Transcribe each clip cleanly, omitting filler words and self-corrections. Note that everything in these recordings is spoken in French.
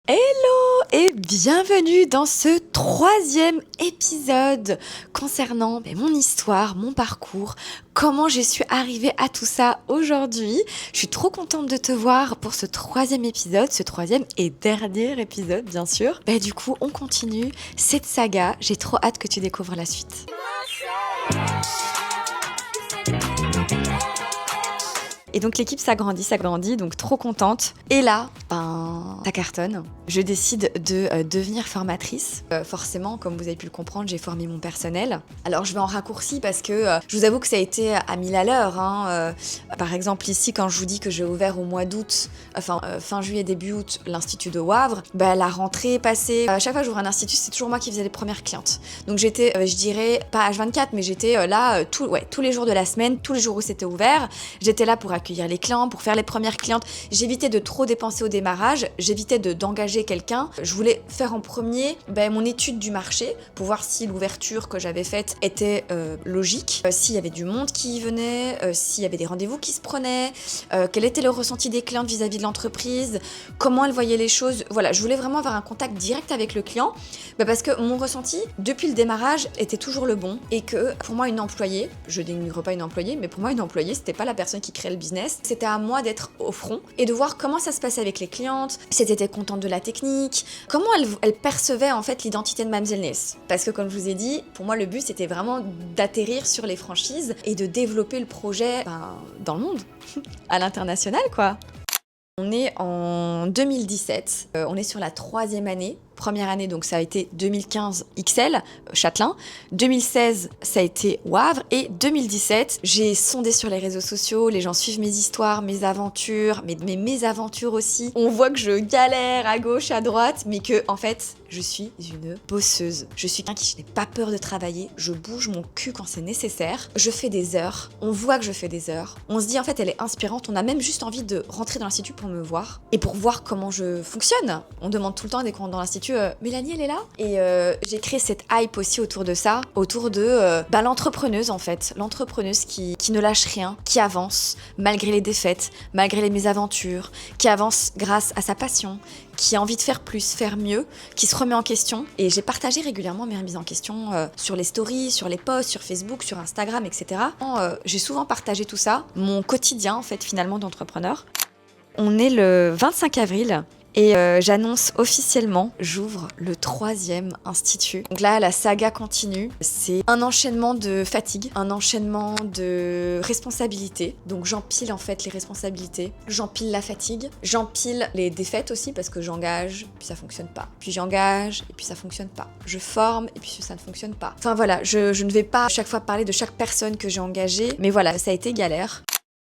Hello et bienvenue dans ce 3e épisode concernant mon histoire, mon parcours, comment je suis arrivée à tout ça aujourd'hui. Je suis trop contente de te voir pour ce 3e épisode, ce 3e et dernier épisode bien sûr. Du coup on continue cette saga, j'ai trop hâte que tu découvres la suite. Et donc l'équipe s'agrandit, donc trop contente. Et là, ça cartonne. Je décide de devenir formatrice. Forcément, comme vous avez pu le comprendre, j'ai formé mon personnel. Alors je vais en raccourci parce que je vous avoue que ça a été à 1000 à l'heure. Par exemple ici, quand je vous dis que j'ai ouvert au mois d'août, fin juillet, début août, l'Institut de Wavre, la rentrée est passée. À chaque fois que j'ouvrais un institut, c'est toujours moi qui faisais les premières clientes. Donc j'étais, je dirais, pas H24, mais j'étais là tous les jours de la semaine, tous les jours où c'était ouvert. J'étais là pour accueillir les clients, pour faire les premières clientes. J'évitais de trop dépenser au démarrage, j'évitais d'engager quelqu'un. Je voulais faire en premier mon étude du marché pour voir si l'ouverture que j'avais faite était logique, s'il y avait du monde qui y venait, s'il y avait des rendez-vous qui se prenaient, quel était le ressenti des clientes vis-à-vis de l'entreprise, comment elles voyaient les choses. Voilà, je voulais vraiment avoir un contact direct avec le client parce que mon ressenti, depuis le démarrage, était toujours le bon et que pour moi, une employée, je dénigre pas une employée, mais pour moi, une employée, c'était pas la personne qui crée le business, c'était à moi d'être au front et de voir comment ça se passait avec les clientes, si elles étaient contentes de la technique, comment elles percevaient en fait l'identité de Mamzelle Nails. Parce que comme je vous ai dit, pour moi le but c'était vraiment d'atterrir sur les franchises et de développer le projet dans le monde, à l'international quoi. On est en 2017, on est sur la 3e année. Première année, donc ça a été 2015 XL, Châtelain. 2016, ça a été Wavre. Et 2017, j'ai sondé sur les réseaux sociaux, les gens suivent mes histoires, mes aventures, mes mésaventures aussi. On voit que je galère à gauche, à droite, mais que, en fait, je suis une bosseuse. Je suis quelqu'un qui n'ai pas peur de travailler, je bouge mon cul quand c'est nécessaire. Je fais des heures, on voit que je fais des heures. On se dit, en fait, elle est inspirante. On a même juste envie de rentrer dans l'institut pour me voir et pour voir comment je fonctionne. On demande tout le temps dès qu'on rentre dans l'institut, Mélanie elle est là. Et j'ai créé cette hype aussi autour de ça, autour de l'entrepreneuse en fait, l'entrepreneuse qui ne lâche rien, qui avance malgré les défaites, malgré les mésaventures, qui avance grâce à sa passion, qui a envie de faire plus, faire mieux, qui se remet en question. Et j'ai partagé régulièrement mes remises en question sur les stories, sur les posts, sur Facebook, sur Instagram, etc. J'ai souvent partagé tout ça, mon quotidien en fait finalement d'entrepreneur. On est le 25 avril. Et j'annonce officiellement, j'ouvre le 3e institut. Donc là, la saga continue. C'est un enchaînement de fatigue, un enchaînement de responsabilités. Donc j'empile en fait les responsabilités, j'empile la fatigue, j'empile les défaites aussi parce que j'engage, puis ça fonctionne pas. Puis j'engage, et puis ça fonctionne pas. Je forme, et puis ça ne fonctionne pas. Enfin voilà, je ne vais pas à chaque fois parler de chaque personne que j'ai engagée, mais voilà, ça a été galère.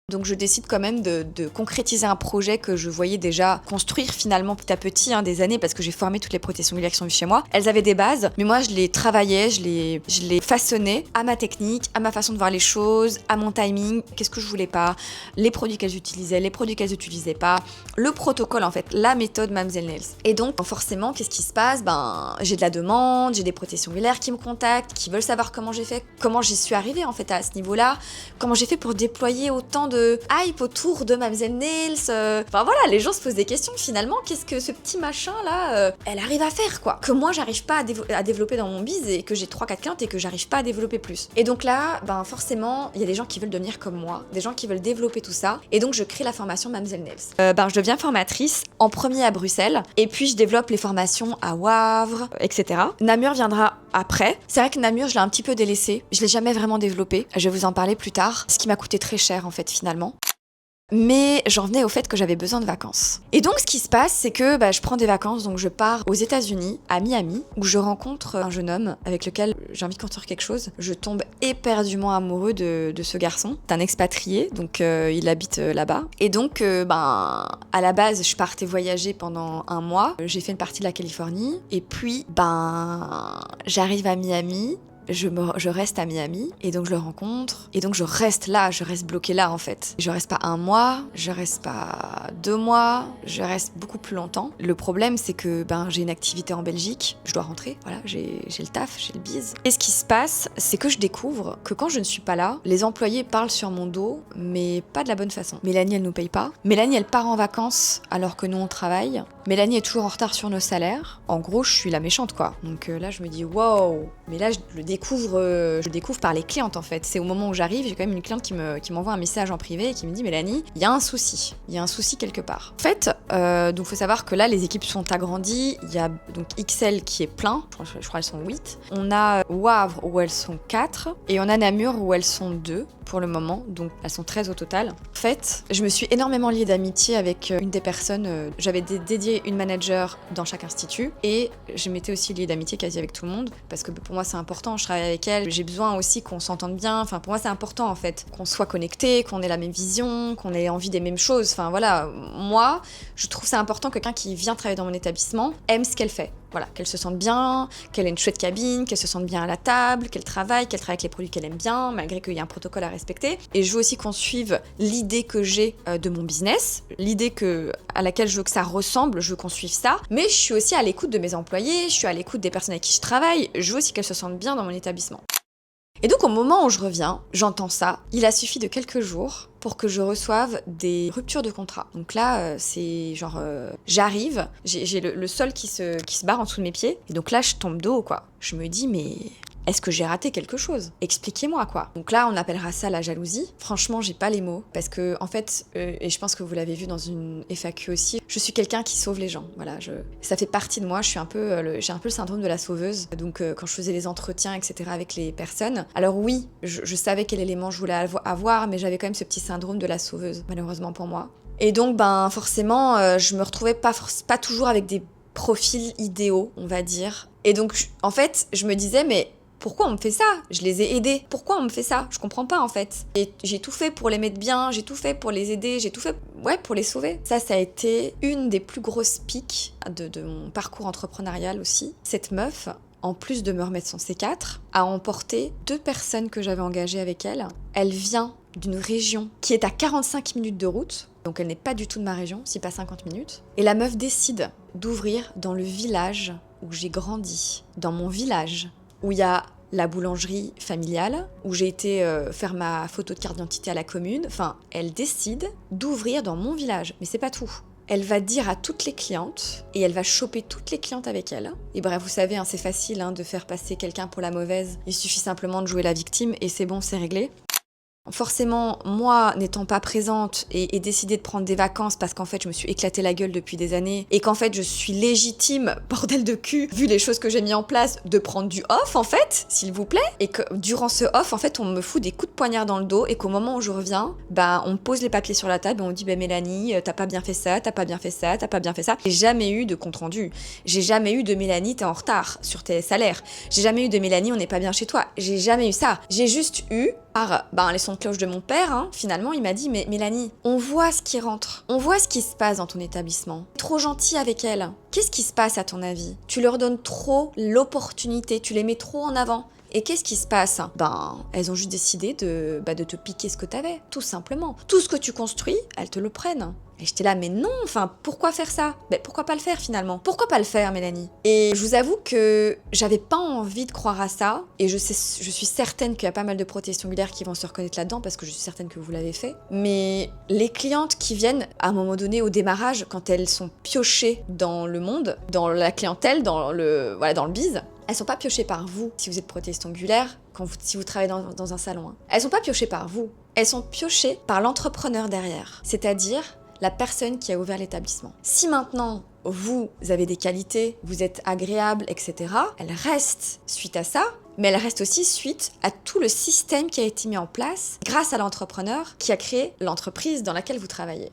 Donc je décide quand même de concrétiser un projet que je voyais déjà construire finalement petit à petit des années parce que j'ai formé toutes les protections miliaires qui sont venues chez moi. Elles avaient des bases, mais moi je les travaillais, je les façonnais à ma technique, à ma façon de voir les choses, à mon timing, qu'est-ce que je voulais pas, les produits qu'elles utilisaient, les produits qu'elles n'utilisaient pas, le protocole en fait, la méthode Mamzelle Nails. Et donc forcément, qu'est-ce qui se passe ? J'ai de la demande, j'ai des protections miliaires qui me contactent, qui veulent savoir comment j'ai fait, comment j'y suis arrivée en fait à ce niveau-là, comment j'ai fait pour déployer autant de hype autour de Mamzelle Nails. Enfin voilà, les gens se posent des questions finalement, qu'est-ce que ce petit machin là, elle arrive à faire quoi, que moi j'arrive pas à développer dans mon biz et que j'ai 3-4 clientes et que j'arrive pas à développer plus. Et donc là, forcément, il y a des gens qui veulent devenir comme moi, des gens qui veulent développer tout ça, et donc je crée la formation Mamzelle Nails. Je deviens formatrice en premier à Bruxelles, et puis je développe les formations à Wavre, etc. Namur viendra après. C'est vrai que Namur, je l'ai un petit peu délaissé, je l'ai jamais vraiment développé, je vais vous en parler plus tard, ce qui m'a coûté très cher en fait finalement. Mais j'en venais au fait que j'avais besoin de vacances. Et donc ce qui se passe, c'est que je prends des vacances, donc je pars aux États-Unis, à Miami, où je rencontre un jeune homme avec lequel j'ai envie de construire quelque chose. Je tombe éperdument amoureux de ce garçon. C'est un expatrié, donc il habite là-bas. Et donc, à la base, je partais voyager pendant 1 mois. J'ai fait une partie de la Californie, et puis, j'arrive à Miami. Je reste à Miami et donc je le rencontre et donc je reste là, je reste bloquée là en fait. Je reste pas 1 mois, je reste pas 2 mois, je reste beaucoup plus longtemps. Le problème c'est que j'ai une activité en Belgique, je dois rentrer, voilà, j'ai le taf, j'ai le bise. Et ce qui se passe, c'est que je découvre que quand je ne suis pas là, les employés parlent sur mon dos, mais pas de la bonne façon. Mélanie elle nous paye pas. Mélanie elle part en vacances alors que nous on travaille. Mélanie est toujours en retard sur nos salaires. En gros, je suis la méchante, quoi. Donc là, je me dis, wow. Mais là, je le découvre par les clientes, en fait. C'est au moment où j'arrive, j'ai quand même une cliente qui m'envoie un message en privé et qui me dit, Mélanie, il y a un souci. Il y a un souci quelque part. En fait, donc faut savoir que là, les équipes sont agrandies. Il y a donc XL qui est plein. Je crois qu'elles sont 8. On a Wavre où elles sont 4. Et on a Namur où elles sont 2 pour le moment. Donc elles sont 13 au total. En fait, je me suis énormément liée d'amitié avec une des personnes. J'avais dédié une manager dans chaque institut. Et je m'étais aussi liée d'amitié quasi avec tout le monde. Parce que pour moi, c'est important. Je travaille avec elle. J'ai besoin aussi qu'on s'entende bien. Enfin, pour moi, c'est important en fait. Qu'on soit connectés, qu'on ait la même vision, qu'on ait envie des mêmes choses. Enfin voilà, moi, je trouve ça important que quelqu'un qui vient travailler dans mon établissement aime ce qu'elle fait. Voilà, qu'elle se sente bien, qu'elle ait une chouette cabine, qu'elle se sente bien à la table, qu'elle travaille avec les produits qu'elle aime bien, malgré qu'il y a un protocole à respecter. Et je veux aussi qu'on suive l'idée que j'ai de mon business, l'idée à laquelle je veux que ça ressemble, je veux qu'on suive ça. Mais je suis aussi à l'écoute de mes employés, je suis à l'écoute des personnes avec qui je travaille, je veux aussi qu'elles se sentent bien dans mon établissement. Et donc au moment où je reviens, j'entends ça, il a suffi de quelques jours pour que je reçoive des ruptures de contrat. Donc là, c'est genre, j'arrive, j'ai le sol qui se barre en dessous de mes pieds, et donc là je tombe de haut, quoi. Je me dis, mais est-ce que j'ai raté quelque chose? Expliquez-moi, quoi. Donc là, on appellera ça la jalousie. Franchement, j'ai pas les mots, parce que en fait, et je pense que vous l'avez vu dans une FAQ aussi, je suis quelqu'un qui sauve les gens. Voilà, ça fait partie de moi. J'ai un peu le syndrome de la sauveuse. Donc quand je faisais les entretiens, etc. avec les personnes, alors oui, je savais quel élément je voulais avoir, mais j'avais quand même ce petit syndrome de la sauveuse, malheureusement pour moi. Et donc, ben forcément, je me retrouvais pas toujours avec des profils idéaux, on va dire. Et donc, en fait, je me disais, mais pourquoi on me fait ça? Je les ai aidés. Pourquoi on me fait ça? Je comprends pas en fait. Et j'ai tout fait pour les mettre bien, j'ai tout fait pour les aider, j'ai tout fait pour les sauver. Ça a été une des plus grosses piques de mon parcours entrepreneurial aussi. Cette meuf, en plus de me remettre son C4, a emporté 2 personnes que j'avais engagées avec elle. Elle vient d'une région qui est à 45 minutes de route. Donc elle n'est pas du tout de ma région, si pas 50 minutes. Et la meuf décide d'ouvrir dans le village où j'ai grandi. Dans mon village, où il y a la boulangerie familiale, où j'ai été faire ma photo de carte d'identité à la commune. Enfin, elle décide d'ouvrir dans mon village. Mais c'est pas tout. Elle va dire à toutes les clientes, et elle va choper toutes les clientes avec elle. Et bref, vous savez, c'est facile de faire passer quelqu'un pour la mauvaise. Il suffit simplement de jouer la victime, et c'est bon, c'est réglé. Forcément, moi, n'étant pas présente et décider de prendre des vacances parce qu'en fait, je me suis éclaté la gueule depuis des années et qu'en fait, je suis légitime, bordel de cul, vu les choses que j'ai mis en place, de prendre du off, en fait, s'il vous plaît. Et que durant ce off, en fait, on me fout des coups de poignard dans le dos et qu'au moment où je reviens, on me pose les papiers sur la table et on me dit, Mélanie, t'as pas bien fait ça, t'as pas bien fait ça, t'as pas bien fait ça. J'ai jamais eu de compte rendu. J'ai jamais eu de Mélanie, t'es en retard sur tes salaires. J'ai jamais eu de Mélanie, on n'est pas bien chez toi. J'ai jamais eu ça. J'ai juste eu les sons de cloche de mon père, finalement, il m'a dit, mais Mélanie, on voit ce qui rentre. On voit ce qui se passe dans ton établissement. Trop gentil avec elle. Qu'est-ce qui se passe à ton avis? Tu leur donnes trop l'opportunité, tu les mets trop en avant. Et qu'est-ce qui se passe? Elles ont juste décidé de te piquer ce que t'avais, tout simplement. Tout ce que tu construis, elles te le prennent. Et j'étais là, mais non, pourquoi faire ça? Pourquoi pas le faire finalement? Pourquoi pas le faire, Mélanie? Et je vous avoue que j'avais pas envie de croire à ça, et je suis certaine qu'il y a pas mal de prothèses ongulaires qui vont se reconnaître là-dedans, parce que je suis certaine que vous l'avez fait. Mais les clientes qui viennent, à un moment donné, au démarrage, quand elles sont piochées dans le monde, dans la clientèle, dans le biz, elles sont pas piochées par vous, si vous êtes prothésiste ongulaire, si vous travaillez dans un salon. Elles sont pas piochées par vous. Elles sont piochées par l'entrepreneur derrière. C'est-à-dire la personne qui a ouvert l'établissement. Si maintenant, vous avez des qualités, vous êtes agréable, etc., elle reste suite à ça, mais elle reste aussi suite à tout le système qui a été mis en place grâce à l'entrepreneur qui a créé l'entreprise dans laquelle vous travaillez.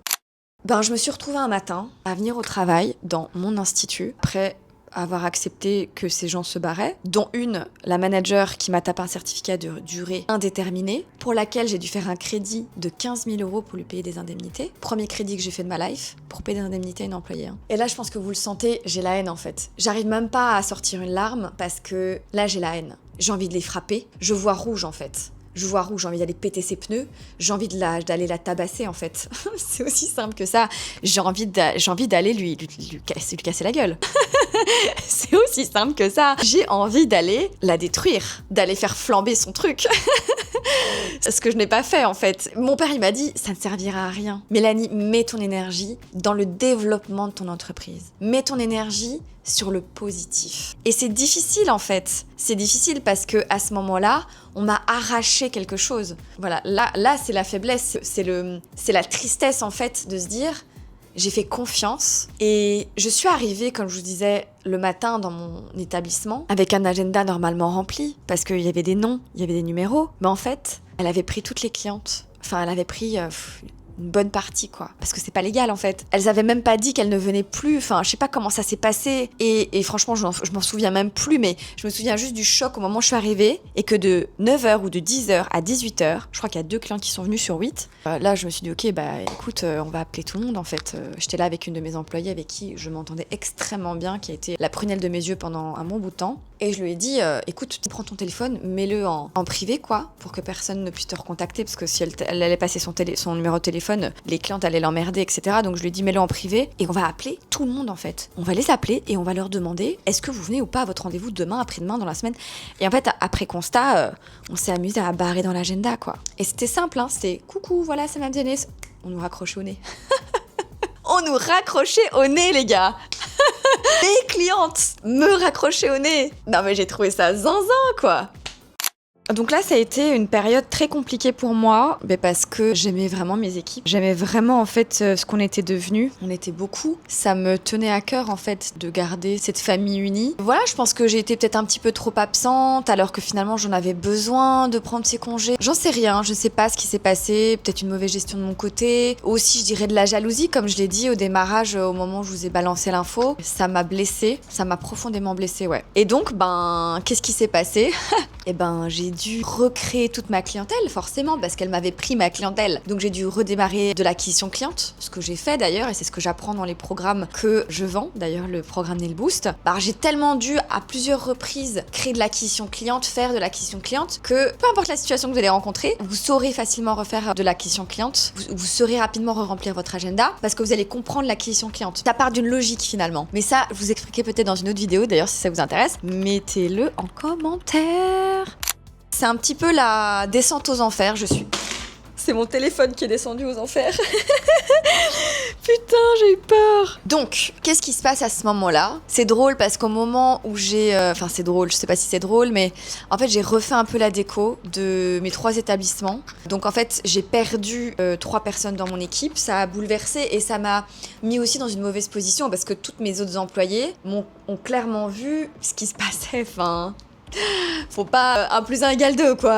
Je me suis retrouvée un matin à venir au travail dans mon institut, après avoir accepté que ces gens se barraient, dont une, la manager qui m'a tapé un certificat de durée indéterminée, pour laquelle j'ai dû faire un crédit de 15 000 € pour lui payer des indemnités. Premier crédit que j'ai fait de ma life, pour payer des indemnités à une employée. Et là, je pense que vous le sentez, j'ai la haine en fait. J'arrive même pas à sortir une larme parce que là, j'ai la haine. J'ai envie de les frapper. Je vois rouge en fait. Je vois rouge, j'ai envie d'aller péter ses pneus, j'ai envie d'aller la tabasser en fait. C'est aussi simple que ça. J'ai envie d'aller lui casser la gueule. C'est aussi simple que ça. J'ai envie d'aller la détruire, d'aller faire flamber son truc. Ce que je n'ai pas fait en fait. Mon père il m'a dit ça ne servira à rien. Mélanie, mets ton énergie dans le développement de ton entreprise. Mets ton énergie sur le positif. Et c'est difficile en fait. C'est difficile parce que à ce moment-là, on m'a arraché quelque chose. Voilà, là c'est la faiblesse, c'est la tristesse en fait de se dire j'ai fait confiance et je suis arrivée, comme je vous disais, le matin dans mon établissement avec un agenda normalement rempli parce qu'il y avait des noms, il y avait des numéros. Mais en fait, elle avait pris toutes les clientes. Enfin, elle avait pris une bonne partie, quoi. Parce que c'est pas légal, en fait. Elles avaient même pas dit qu'elles ne venaient plus. Enfin, je sais pas comment ça s'est passé. Et franchement, je m'en souviens même plus, mais je me souviens juste du choc au moment où je suis arrivée et que de 9h ou de 10h à 18h, je crois qu'il y a 2 clients qui sont venus sur 8. Là, je me suis dit, ok, bah écoute, on va appeler tout le monde, en fait. J'étais là avec une de mes employées avec qui je m'entendais extrêmement bien, qui a été la prunelle de mes yeux pendant un bon bout de temps. Et je lui ai dit, écoute, prends ton téléphone, mets-le en privé, quoi, pour que personne ne puisse te recontacter, parce que si elle allait passer son numéro de téléphone, les clientes allaient l'emmerder, etc. Donc je lui ai dit, mets-le en privé, et on va appeler tout le monde, en fait. On va les appeler, et on va leur demander, est-ce que vous venez ou pas à votre rendez-vous demain, après-demain, dans la semaine? Et en fait, après constat, on s'est amusé à barrer dans l'agenda, quoi. Et c'était simple, hein, c'était, coucou, voilà, c'est Madame Dionès. On nous raccrochait au nez. On nous raccrochait au nez, les gars. Les clientes me raccrochaient au nez. Non mais j'ai trouvé ça zinzin, quoi. Donc là, ça a été une période très compliquée pour moi, parce que j'aimais vraiment mes équipes. J'aimais vraiment en fait ce qu'on était devenus. On était beaucoup. Ça me tenait à cœur en fait de garder cette famille unie. Voilà, je pense que j'ai été peut-être un petit peu trop absente, alors que finalement j'en avais besoin de prendre ces congés. J'en sais rien, je sais pas ce qui s'est passé. Peut-être une mauvaise gestion de mon côté. Aussi, je dirais de la jalousie, comme je l'ai dit au démarrage, au moment où je vous ai balancé l'info. Ça m'a blessée, ça m'a profondément blessée, ouais. Et donc, qu'est-ce qui s'est passé? J'ai dû recréer toute ma clientèle, forcément, parce qu'elle m'avait pris ma clientèle. Donc j'ai dû redémarrer de l'acquisition cliente, ce que j'ai fait d'ailleurs, et c'est ce que j'apprends dans les programmes que je vends, d'ailleurs le programme Nail Boost. J'ai tellement dû, à plusieurs reprises, créer de l'acquisition cliente, faire de l'acquisition cliente, que peu importe la situation que vous allez rencontrer, vous saurez facilement refaire de l'acquisition cliente, vous saurez rapidement remplir votre agenda, parce que vous allez comprendre l'acquisition cliente. Ça part d'une logique finalement. Mais ça, je vous expliquerai peut-être dans une autre vidéo, d'ailleurs si ça vous intéresse, mettez-le en commentaire. C'est un petit peu la descente aux enfers, je suis. C'est mon téléphone qui est descendu aux enfers. Putain, j'ai eu peur. Donc, qu'est-ce qui se passe à ce moment-là? C'est drôle parce qu'au moment où j'ai... Enfin, c'est drôle, je sais pas si c'est drôle, mais en fait, j'ai refait un peu la déco de mes 3 établissements. Donc, en fait, j'ai perdu 3 personnes dans mon équipe. Ça a bouleversé et ça m'a mis aussi dans une mauvaise position parce que toutes mes autres employées ont clairement vu ce qui se passait. Enfin... Faut pas 1 + 1 = 2, quoi.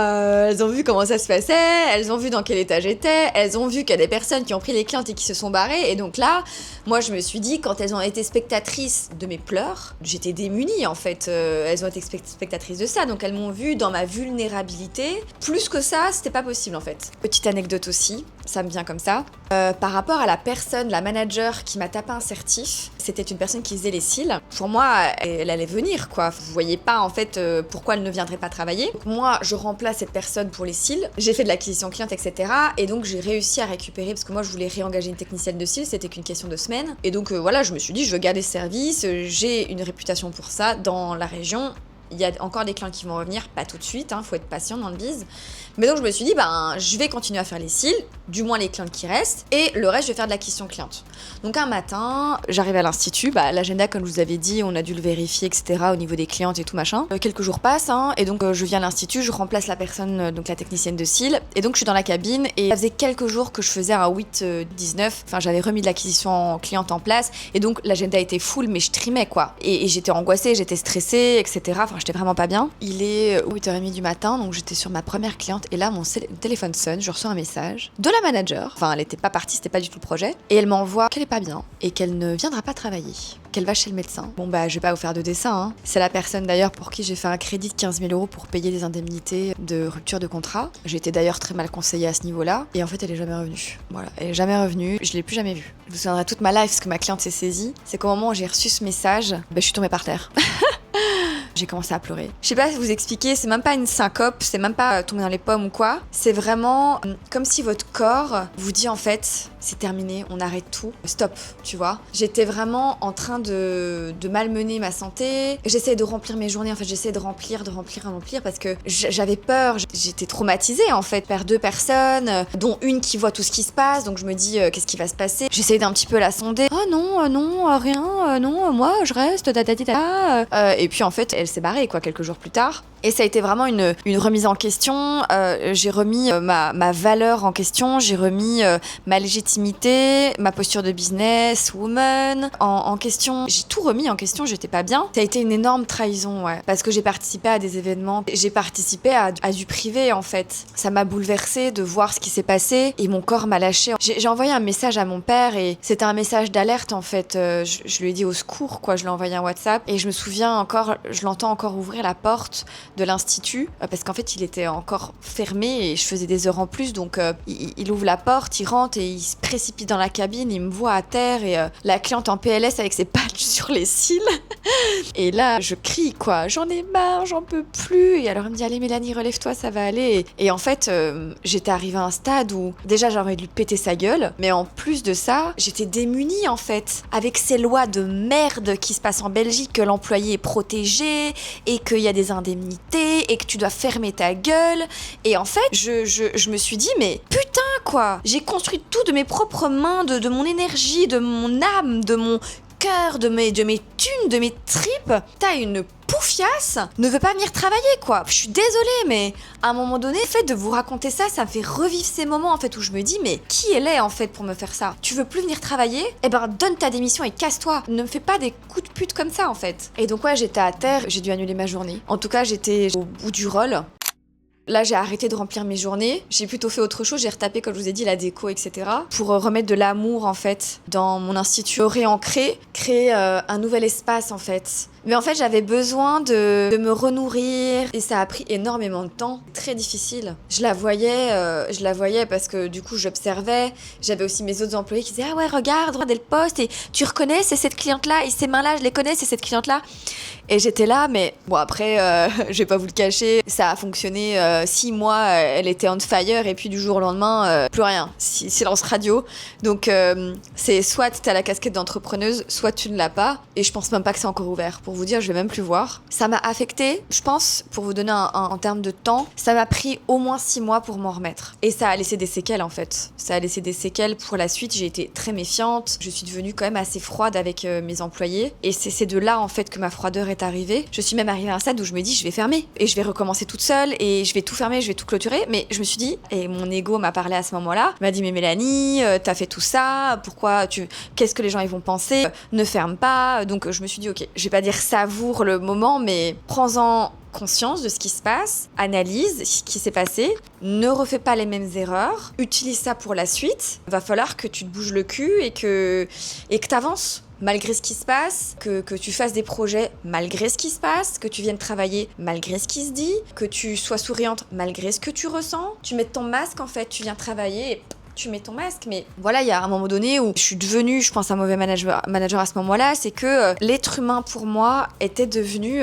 Elles ont vu comment ça se passait, elles ont vu dans quel état j'étais, elles ont vu qu'il y a des personnes qui ont pris les clientes et qui se sont barrées. Et donc là, moi je me suis dit, quand elles ont été spectatrices de mes pleurs, j'étais démunie en fait. Elles ont été spectatrices de ça, donc elles m'ont vu dans ma vulnérabilité. Plus que ça, c'était pas possible en fait. Petite anecdote aussi, ça me vient comme ça. Par rapport à la personne, la manager qui m'a tapé un certif, c'était une personne qui faisait les cils. Pour moi, elle allait venir, quoi. Vous voyez pas en fait pourquoi elle ne viendrait pas travailler. Donc moi, je remplace cette personne pour les cils. J'ai fait de l'acquisition cliente, etc. Et donc j'ai réussi à récupérer, parce que moi je voulais réengager une technicienne de cils, c'était qu'une question de semaines. Et donc voilà, je me suis dit, je veux garder ce service, j'ai une réputation pour ça dans la région. Il y a encore des clients qui vont revenir, pas tout de suite, faut être patient dans le biz. Mais donc je me suis dit, je vais continuer à faire les cils, du moins les clientes qui restent, et le reste je vais faire de l'acquisition cliente. Donc un matin, j'arrive à l'institut, l'agenda comme je vous avais dit, on a dû le vérifier, etc. au niveau des clientes et tout machin. Quelques jours passent, et donc je viens à l'institut, je remplace la personne, donc la technicienne de cils, et donc je suis dans la cabine, et ça faisait quelques jours que je faisais un 8-19, j'avais remis de l'acquisition cliente en place, et donc l'agenda était full, mais je trimais quoi. Et j'étais angoissée, j'étais stressée, etc. J'étais vraiment pas bien. Il est 8h30 du matin, donc j'étais sur ma première cliente, et là mon téléphone sonne, je reçois un message de la manager, elle était pas partie, c'était pas du tout le projet, et elle m'envoie qu'elle est pas bien, et qu'elle ne viendra pas travailler, qu'elle va chez le médecin. Bon je vais pas vous faire de dessin, C'est la personne d'ailleurs pour qui j'ai fait un crédit de 15 000 € pour payer des indemnités de rupture de contrat. J'ai été d'ailleurs très mal conseillée à ce niveau-là, et en fait elle est jamais revenue. Voilà, elle est jamais revenue, je l'ai plus jamais vue. Je me souviendrai toute ma life, parce que ma cliente s'est saisie, c'est qu'au moment où j'ai reçu ce message, je suis tombée par terre. J'ai commencé à pleurer. Je sais pas vous expliquer, c'est même pas une syncope, c'est même pas tomber dans les pommes ou quoi. C'est vraiment comme si votre corps vous dit en fait, c'est terminé, on arrête tout, stop, tu vois. J'étais vraiment en train de malmener ma santé. J'essayais de remplir mes journées, en fait, j'essayais de remplir parce que j'avais peur. J'étais traumatisée en fait par 2 personnes, dont une qui voit tout ce qui se passe, donc je me dis qu'est-ce qui va se passer. J'essayais d'un petit peu la sonder. Oh non, non, rien, non, moi je reste, et puis en fait, elle s'est barrée quoi quelques jours plus tard. Et ça a été vraiment une remise en question. J'ai remis ma valeur en question, j'ai remis ma légitimité, ma posture de business woman en question. J'ai tout remis en question, j'étais pas bien. Ça a été une énorme trahison, ouais. Parce que j'ai participé à des événements, j'ai participé à du privé en fait. Ça m'a bouleversée de voir ce qui s'est passé et mon corps m'a lâché. J'ai envoyé un message à mon père et c'était un message d'alerte en fait. Je lui ai dit au secours quoi, je lui ai envoyé un WhatsApp et je me souviens encore, je l'entends encore ouvrir la porte de l'institut parce qu'en fait il était encore fermé et je faisais des heures en plus donc il ouvre la porte, il rentre et il se précipite dans la cabine, il me voit à terre et la cliente en PLS avec ses patchs sur les cils et là je crie quoi, j'en ai marre, j'en peux plus et alors il me dit allez Mélanie relève-toi ça va aller et en fait j'étais arrivée à un stade où déjà j'aurais dû lui péter sa gueule mais en plus de ça j'étais démunie en fait avec ces lois de merde qui se passent en Belgique que l'employé est protégé et qu'il y a des indemnités et que tu dois fermer ta gueule. Et en fait, je me suis dit, mais putain quoi, j'ai construit tout de mes propres mains, de mon énergie, de mon âme, de mon cœur, de mes thunes, de mes tripes. T'as une poufiasse, ne veut pas venir travailler quoi. Je suis désolée mais à un moment donné, le fait de vous raconter ça, ça me fait revivre ces moments en fait où je me dis mais qui elle est en fait pour me faire ça? Tu veux plus venir travailler? Eh ben donne ta démission et casse-toi. Ne me fais pas des coups de pute comme ça en fait. Et donc ouais, j'étais à terre, j'ai dû annuler ma journée. En tout cas, j'étais au bout du rôle. Là, j'ai arrêté de remplir mes journées. J'ai plutôt fait autre chose. J'ai retapé, comme je vous ai dit, la déco, etc. Pour remettre de l'amour, en fait, dans mon institut. Réancrer, créer un nouvel espace, en fait. Mais en fait, j'avais besoin de me renourrir. Et ça a pris énormément de temps. Très difficile. Je la voyais parce que, du coup, j'observais. J'avais aussi mes autres employés qui disaient « Ah ouais, regarde le poste. Et tu reconnais, c'est cette cliente-là. Et ces mains-là, je les connais, c'est cette cliente-là. » Et j'étais là, mais bon après, je vais pas vous le cacher, ça a fonctionné 6 mois, elle était on fire et puis du jour au lendemain, plus rien, silence radio. Donc c'est soit t'as la casquette d'entrepreneuse, soit tu ne l'as pas. Et je pense même pas que c'est encore ouvert. Pour vous dire, je vais même plus voir. Ça m'a affectée, je pense, pour vous donner en termes de temps, ça m'a pris au moins 6 mois pour m'en remettre. Et ça a laissé des séquelles en fait. Ça a laissé des séquelles pour la suite, j'ai été très méfiante. Je suis devenue quand même assez froide avec mes employés. Et c'est de là en fait que ma froideur est arrivée. Je suis même arrivée à un stade où je me dis je vais fermer et je vais recommencer toute seule et je vais tout fermer, je vais tout clôturer. Mais je me suis dit, et mon ego m'a parlé à ce moment-là, m'a dit mais Mélanie, t'as fait tout ça, qu'est-ce que les gens ils vont penser, ne ferme pas. Donc je me suis dit ok, je vais pas dire savoure le moment, mais prends-en conscience de ce qui se passe, analyse ce qui s'est passé, ne refais pas les mêmes erreurs, utilise ça pour la suite. Va falloir que tu te bouges le cul et que t'avances. Malgré ce qui se passe, que tu fasses des projets malgré ce qui se passe, que tu viennes travailler malgré ce qui se dit, que tu sois souriante malgré ce que tu ressens. Tu mets ton masque en fait, tu viens travailler et tu mets ton masque. Mais voilà, il y a un moment donné où je suis devenue, je pense, un mauvais manager à ce moment-là, c'est que l'être humain pour moi était devenu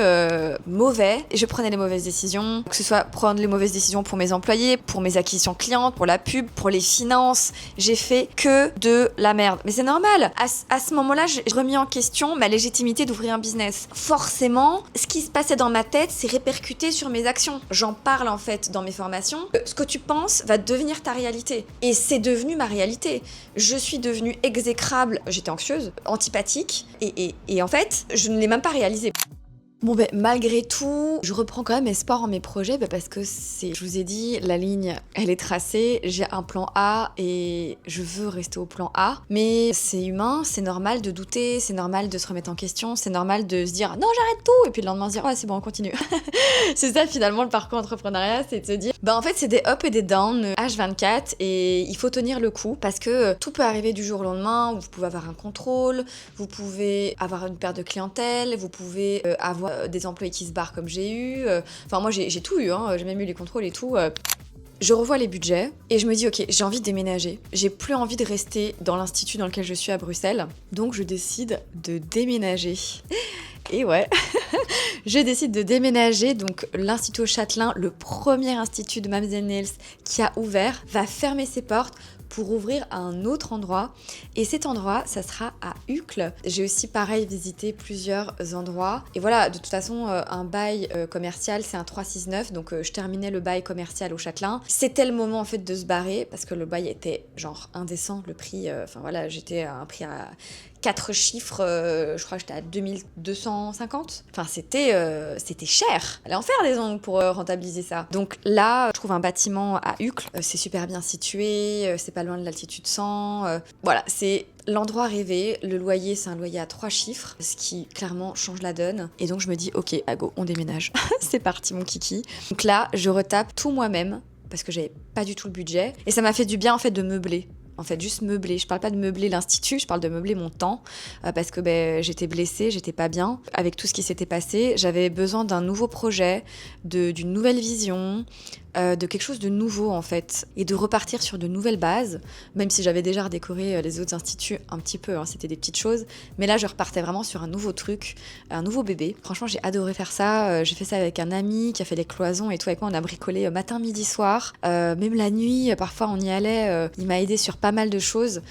mauvais et je prenais les mauvaises décisions, que ce soit prendre les mauvaises décisions pour mes employés, pour mes acquisitions clients, pour la pub, pour les finances. J'ai fait que de la merde. Mais c'est normal. À ce moment-là, j'ai remis en question ma légitimité d'ouvrir un business. Forcément, ce qui se passait dans ma tête s'est répercuté sur mes actions. J'en parle en fait dans mes formations. Ce que tu penses va devenir ta réalité. Et c'est devenu ma réalité. Je suis devenue exécrable, j'étais anxieuse, antipathique, et en fait, je ne l'ai même pas réalisé. Bon malgré tout, je reprends quand même espoir en mes projets parce que je vous ai dit, la ligne, elle est tracée, j'ai un plan A et je veux rester au plan A. Mais c'est humain, c'est normal de douter, c'est normal de se remettre en question, c'est normal de se dire non j'arrête tout et puis le lendemain se dire ouais c'est bon on continue. C'est ça finalement le parcours entrepreneuriat, c'est de se dire en fait c'est des up et des down H24 et il faut tenir le coup parce que tout peut arriver du jour au lendemain, vous pouvez avoir un contrôle, vous pouvez avoir une perte de clientèle, vous pouvez avoir des employés qui se barrent comme j'ai eu. Enfin, moi, j'ai tout eu, hein. J'ai même eu les contrôles et tout. Je revois les budgets et je me dis, ok, j'ai envie de déménager. J'ai plus envie de rester dans l'institut dans lequel je suis à Bruxelles. Donc, je décide de déménager. Et ouais, je décide de déménager. Donc l'Institut au Châtelain, le premier institut de Mamzelle Nails qui a ouvert, va fermer ses portes pour ouvrir à un autre endroit. Et cet endroit, ça sera à Uccle. J'ai aussi, pareil, visité plusieurs endroits. Et voilà, de toute façon, un bail commercial, c'est un 369. Donc, je terminais le bail commercial au Châtelain. C'était le moment, en fait, de se barrer parce que le bail était, genre, indécent. Le prix, enfin, voilà, j'étais à un prix à 4 chiffres, je crois que j'étais à 2250. Enfin, c'était cher. Allez en faire des ongles pour rentabiliser ça. Donc là, je trouve un bâtiment à Uccle. C'est super bien situé, c'est pas loin de l'altitude 100. Voilà, c'est l'endroit rêvé. Le loyer, c'est un loyer à 3 chiffres, ce qui clairement change la donne. Et donc je me dis, ok, à go, on déménage. C'est parti mon kiki. Donc là, je retape tout moi-même parce que j'avais pas du tout le budget. Et ça m'a fait du bien en fait de meubler. En fait, juste meubler. Je parle pas de meubler l'institut, je parle de meubler mon temps parce que j'étais blessée, j'étais pas bien. Avec tout ce qui s'était passé, j'avais besoin d'un nouveau projet, d'une nouvelle vision, de quelque chose de nouveau en fait, et de repartir sur de nouvelles bases, même si j'avais déjà redécoré les autres instituts un petit peu, hein, c'était des petites choses, mais là je repartais vraiment sur un nouveau truc, un nouveau bébé. Franchement, j'ai adoré faire ça. J'ai fait ça avec un ami qui a fait les cloisons et tout avec moi, on a bricolé matin, midi, soir, même la nuit, parfois on y allait, il m'a aidé sur pas mal de choses,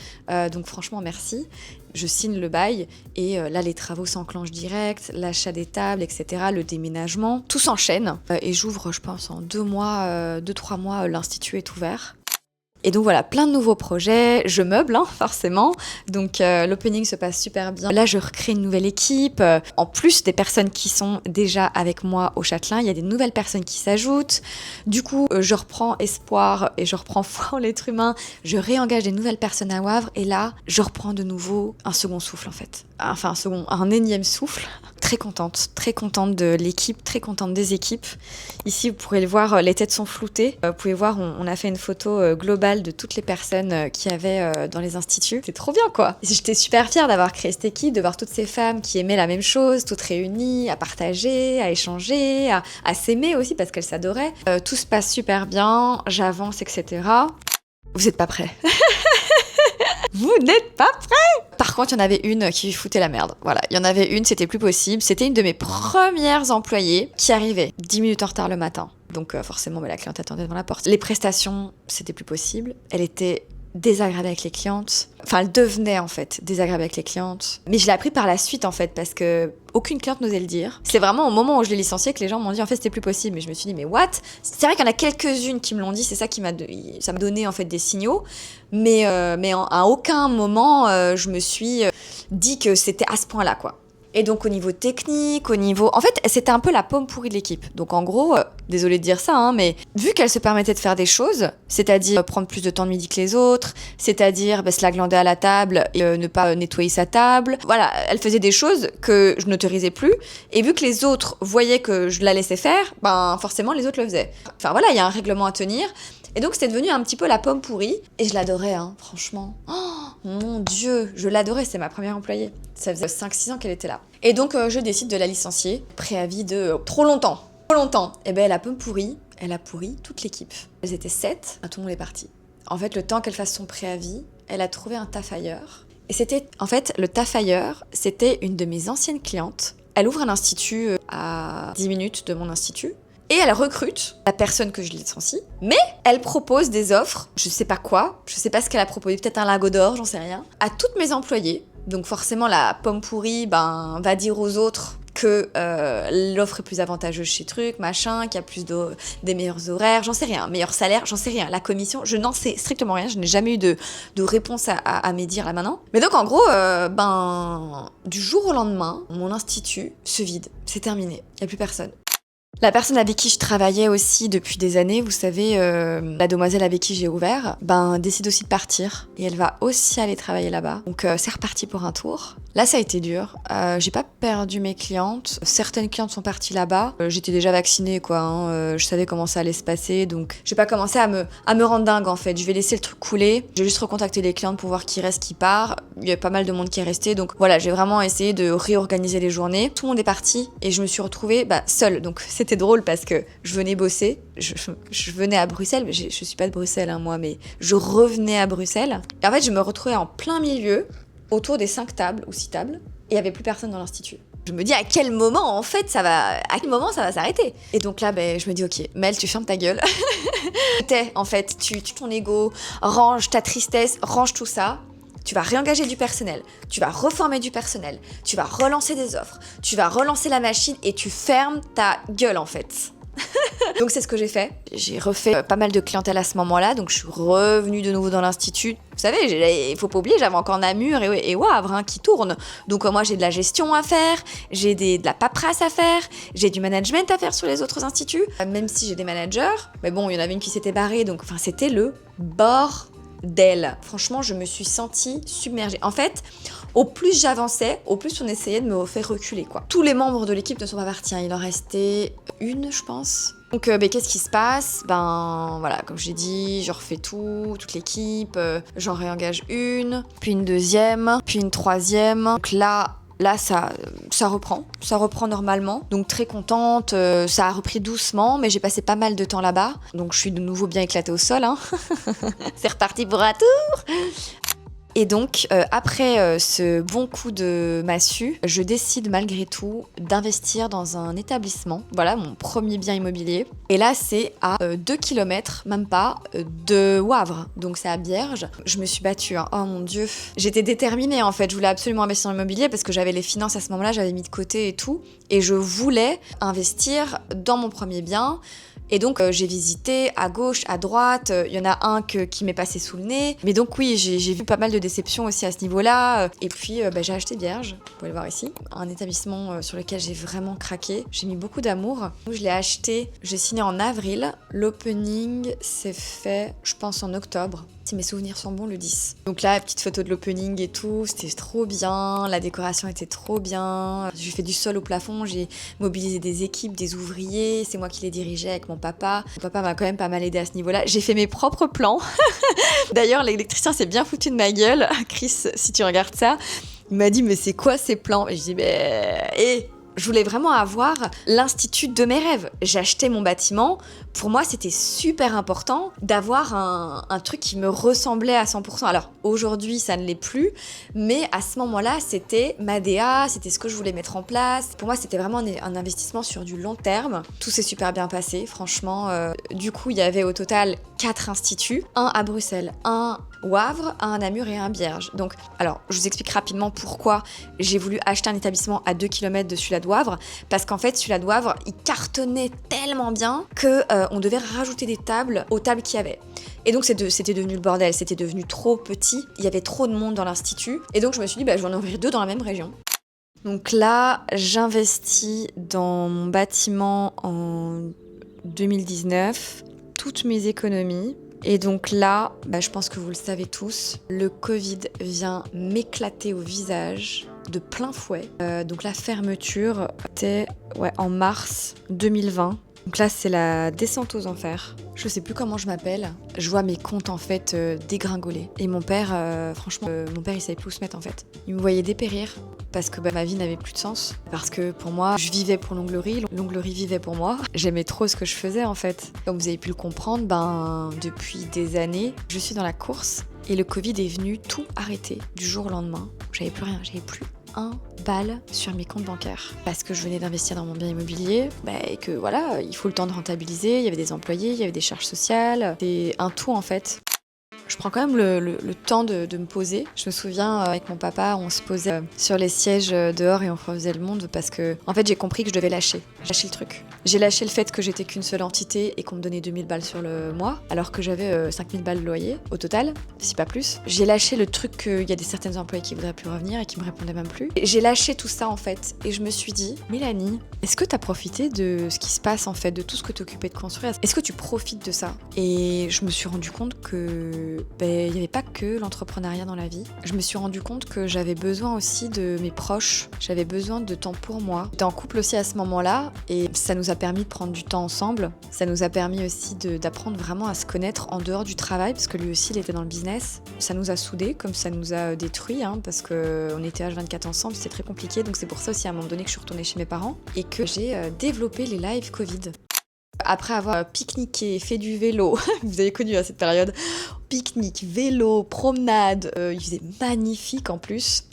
donc franchement merci. Je signe le bail et là les travaux s'enclenchent direct, l'achat des tables, etc., le déménagement, tout s'enchaîne et j'ouvre, je pense, en 2-3 mois, l'institut est ouvert. Et donc voilà, plein de nouveaux projets, je meuble forcément, donc l'opening se passe super bien. Là je recrée une nouvelle équipe, en plus des personnes qui sont déjà avec moi au Châtelain, il y a des nouvelles personnes qui s'ajoutent. Du coup je reprends espoir et je reprends foi en l'être humain, je réengage des nouvelles personnes à Wavre et là je reprends de nouveau un second souffle en fait. Enfin un énième souffle. Très contente de l'équipe, très contente des équipes. Ici vous pourrez le voir, les têtes sont floutées. Vous pouvez voir, on a fait une photo globale de toutes les personnes qu'il y avait dans les instituts. C'est trop bien quoi. J'étais super fière d'avoir créé cette équipe, de voir toutes ces femmes qui aimaient la même chose, toutes réunies, à partager, à échanger, à s'aimer aussi parce qu'elles s'adoraient. Tout se passe super bien, j'avance, etc. Vous êtes pas prêts. Vous n'êtes pas prêts. Par contre, il y en avait une qui foutait la merde. Voilà, il y en avait une, c'était plus possible. C'était une de mes premières employées qui arrivait 10 minutes en retard le matin. Donc forcément, la cliente attendait devant la porte. Les prestations, c'était plus possible. Elle était désagréable avec les clientes. Enfin, elle devenait en fait désagréable avec les clientes. Mais je l'ai appris par la suite en fait parce que aucune cliente n'osait le dire. C'est vraiment au moment où je l'ai licenciée que les gens m'ont dit en fait c'était plus possible. Mais je me suis dit mais what? C'est vrai qu'il y en a quelques-unes qui me l'ont dit. C'est ça qui ça m'a donné en fait des signaux. Mais à aucun moment je me suis dit que c'était à ce point-là quoi. Et donc au niveau technique, en fait, c'était un peu la pomme pourrie de l'équipe. Donc en gros, désolée de dire ça, hein, mais vu qu'elle se permettait de faire des choses, c'est-à-dire prendre plus de temps de midi que les autres, c'est-à-dire se la glander à la table et ne pas nettoyer sa table, voilà, elle faisait des choses que je n'autorisais plus. Et vu que les autres voyaient que je la laissais faire, forcément les autres le faisaient. Enfin voilà, il y a un règlement à tenir. Et donc c'était devenu un petit peu la pomme pourrie. Et je l'adorais, hein, franchement. Oh, mon Dieu, je l'adorais, c'est ma première employée. Ça faisait 5-6 ans qu'elle était là. Et donc je décide de la licencier. Préavis de trop longtemps. Et la pomme pourrie, elle a pourri toute l'équipe. Elles étaient 7, tout le monde est parti. En fait, le temps qu'elle fasse son préavis, elle a trouvé un taf ailleurs. Et c'était, en fait, le taf ailleurs, c'était une de mes anciennes clientes. Elle ouvre un institut à 10 minutes de mon institut. Et elle recrute la personne que je licencie, mais elle propose des offres, je sais pas quoi, je sais pas ce qu'elle a proposé, peut-être un lingot d'or, j'en sais rien, à toutes mes employées. Donc forcément la pomme pourrie va dire aux autres que l'offre est plus avantageuse chez Truc, machin, qu'il y a des meilleurs horaires, j'en sais rien, meilleur salaire, j'en sais rien, la commission, je n'en sais strictement rien, je n'ai jamais eu de réponse à mes dires là maintenant. Mais donc en gros, du jour au lendemain, mon institut se vide, c'est terminé, il n'y a plus personne. La personne avec qui je travaillais aussi depuis des années, vous savez, la demoiselle avec qui j'ai ouvert, décide aussi de partir. Et elle va aussi aller travailler là-bas. Donc c'est reparti pour un tour. Là, ça a été dur. J'ai pas perdu mes clientes. Certaines clientes sont parties là-bas. J'étais déjà vaccinée, quoi. Hein. Je savais comment ça allait se passer. Donc j'ai pas commencé à me rendre dingue, en fait. Je vais laisser le truc couler. J'ai juste recontacté les clientes pour voir qui reste, qui part. Il y a pas mal de monde qui est resté. Donc voilà, j'ai vraiment essayé de réorganiser les journées. Tout le monde est parti et je me suis retrouvée seule. Donc c'était drôle parce que je venais bosser. Je venais à Bruxelles. Je suis pas de Bruxelles, hein, moi, mais je revenais à Bruxelles. Et en fait, je me retrouvais en plein milieu, autour des 5 tables ou 6 tables. Et il y avait plus personne dans l'institut. Je me dis à quel moment en fait ça va s'arrêter. Et donc là je me dis ok Mel, tu fermes ta gueule. En fait, tu ton ego, range ta tristesse, range tout ça. Tu vas réengager du personnel, tu vas reformer du personnel, tu vas relancer des offres, tu vas relancer la machine et tu fermes ta gueule en fait. Donc c'est ce que j'ai fait. J'ai refait pas mal de clientèle à ce moment-là, donc je suis revenue de nouveau dans l'institut. Vous savez, il faut pas oublier, j'avais encore Namur et Wavre qui tournent. Donc moi j'ai de la gestion à faire, j'ai de la paperasse à faire, j'ai du management à faire sur les autres instituts. Même si j'ai des managers, mais bon, il y en avait une qui s'était barrée, donc c'était le bordel. Franchement, je me suis sentie submergée. En fait, au plus j'avançais, au plus on essayait de me faire reculer, quoi. Tous les membres de l'équipe ne sont pas partis, il en restait une, je pense. Donc, qu'est-ce qui se passe? Voilà, comme j'ai dit, je refais toute l'équipe, j'en réengage une, puis une deuxième, puis une troisième. Donc là, ça reprend normalement. Donc très contente, ça a repris doucement, mais j'ai passé pas mal de temps là-bas. Donc je suis de nouveau bien éclatée au sol, hein. C'est reparti pour un tour. Et donc, après ce bon coup de massue, je décide malgré tout d'investir dans un établissement. Voilà, mon premier bien immobilier. Et là, c'est à 2 km, même pas, de Wavre. Donc c'est à Bierges. Je me suis battue, hein. Oh mon Dieu. J'étais déterminée en fait. Je voulais absolument investir dans l'immobilier parce que j'avais les finances à ce moment-là, j'avais mis de côté et tout. Et je voulais investir dans mon premier bien. Et donc j'ai visité à gauche, à droite, il y en a un qui m'est passé sous le nez. Mais donc oui, j'ai vu pas mal de déceptions aussi à ce niveau-là. Et puis j'ai acheté Vierge, vous pouvez le voir ici. Un établissement sur lequel j'ai vraiment craqué. J'ai mis beaucoup d'amour. Je l'ai acheté, j'ai signé en avril. L'opening s'est fait, je pense, en octobre. Si mes souvenirs sont bons, le 10. Donc là, petite photo de l'opening et tout, c'était trop bien, la décoration était trop bien. J'ai fait du sol au plafond, j'ai mobilisé des équipes, des ouvriers, c'est moi qui les dirigeais avec mon papa. Mon papa m'a quand même pas mal aidé à ce niveau-là. J'ai fait mes propres plans. D'ailleurs, l'électricien s'est bien foutu de ma gueule. Chris, si tu regardes ça, il m'a dit mais c'est quoi ces plans? Et je dis je voulais vraiment avoir l'institut de mes rêves. J'achetais mon bâtiment. Pour moi, c'était super important d'avoir un truc qui me ressemblait à 100%. Alors, aujourd'hui, ça ne l'est plus. Mais à ce moment-là, c'était ma DA, c'était ce que je voulais mettre en place. Pour moi, c'était vraiment un investissement sur du long terme. Tout s'est super bien passé, franchement. Du coup, il y avait au total 4 instituts. Un à Bruxelles, un Wavre, un à Namur et un à Bierges. Donc, alors, je vous explique rapidement pourquoi j'ai voulu acheter un établissement à 2 km de celui-là de Wavre. Parce qu'en fait, celui-là de Wavre, il cartonnait tellement bien que on devait rajouter des tables aux tables qu'il y avait. Et donc c'était devenu le bordel, c'était devenu trop petit, il y avait trop de monde dans l'institut. Et donc je me suis dit, je vais en ouvrir 2 dans la même région. Donc là, j'investis dans mon bâtiment en 2019, toutes mes économies. Et donc là, je pense que vous le savez tous, le Covid vient m'éclater au visage de plein fouet. Donc la fermeture était en mars 2020. Donc là, c'est la descente aux enfers. Je sais plus comment je m'appelle. Je vois mes comptes en fait dégringoler. Et mon père, franchement, il savait plus où se mettre en fait. Il me voyait dépérir parce que ma vie n'avait plus de sens. Parce que pour moi, je vivais pour l'onglerie vivait pour moi. J'aimais trop ce que je faisais en fait. Comme vous avez pu le comprendre, depuis des années, je suis dans la course et le Covid est venu tout arrêter du jour au lendemain. J'avais plus rien, j'avais plus un balle sur mes comptes bancaires parce que je venais d'investir dans mon bien immobilier et que voilà, il faut le temps de rentabiliser, il y avait des employés, il y avait des charges sociales, c'est un tout en fait. Je prends quand même le temps de me poser. Je me souviens, avec mon papa, on se posait sur les sièges dehors et on refaisait le monde parce que, en fait, j'ai compris que je devais lâcher. J'ai lâché le truc. J'ai lâché le fait que j'étais qu'une seule entité et qu'on me donnait 2000 balles sur le mois, alors que j'avais 5000 balles de loyer au total, si pas plus. J'ai lâché le truc qu'il y a des certaines employés qui voudraient plus revenir et qui me répondaient même plus. Et j'ai lâché tout ça, en fait. Et je me suis dit, Mélanie, est-ce que t'as profité de ce qui se passe, en fait, de tout ce que t'occupais de construire? Est-ce que tu profites de ça? Et je me suis rendu compte que il n'y avait pas que l'entrepreneuriat dans la vie. Je me suis rendu compte que j'avais besoin aussi de mes proches, j'avais besoin de temps pour moi. J'étais en couple aussi à ce moment-là et ça nous a permis de prendre du temps ensemble. Ça nous a permis aussi d'apprendre vraiment à se connaître en dehors du travail parce que lui aussi il était dans le business. Ça nous a soudés comme ça nous a détruits parce qu'on était H24 ensemble, c'était très compliqué. Donc c'est pour ça aussi à un moment donné que je suis retournée chez mes parents et que j'ai développé les lives Covid. Après avoir pique-niqué, fait du vélo, vous avez connu à cette période, pique-nique, vélo, promenade. Il faisait magnifique en plus.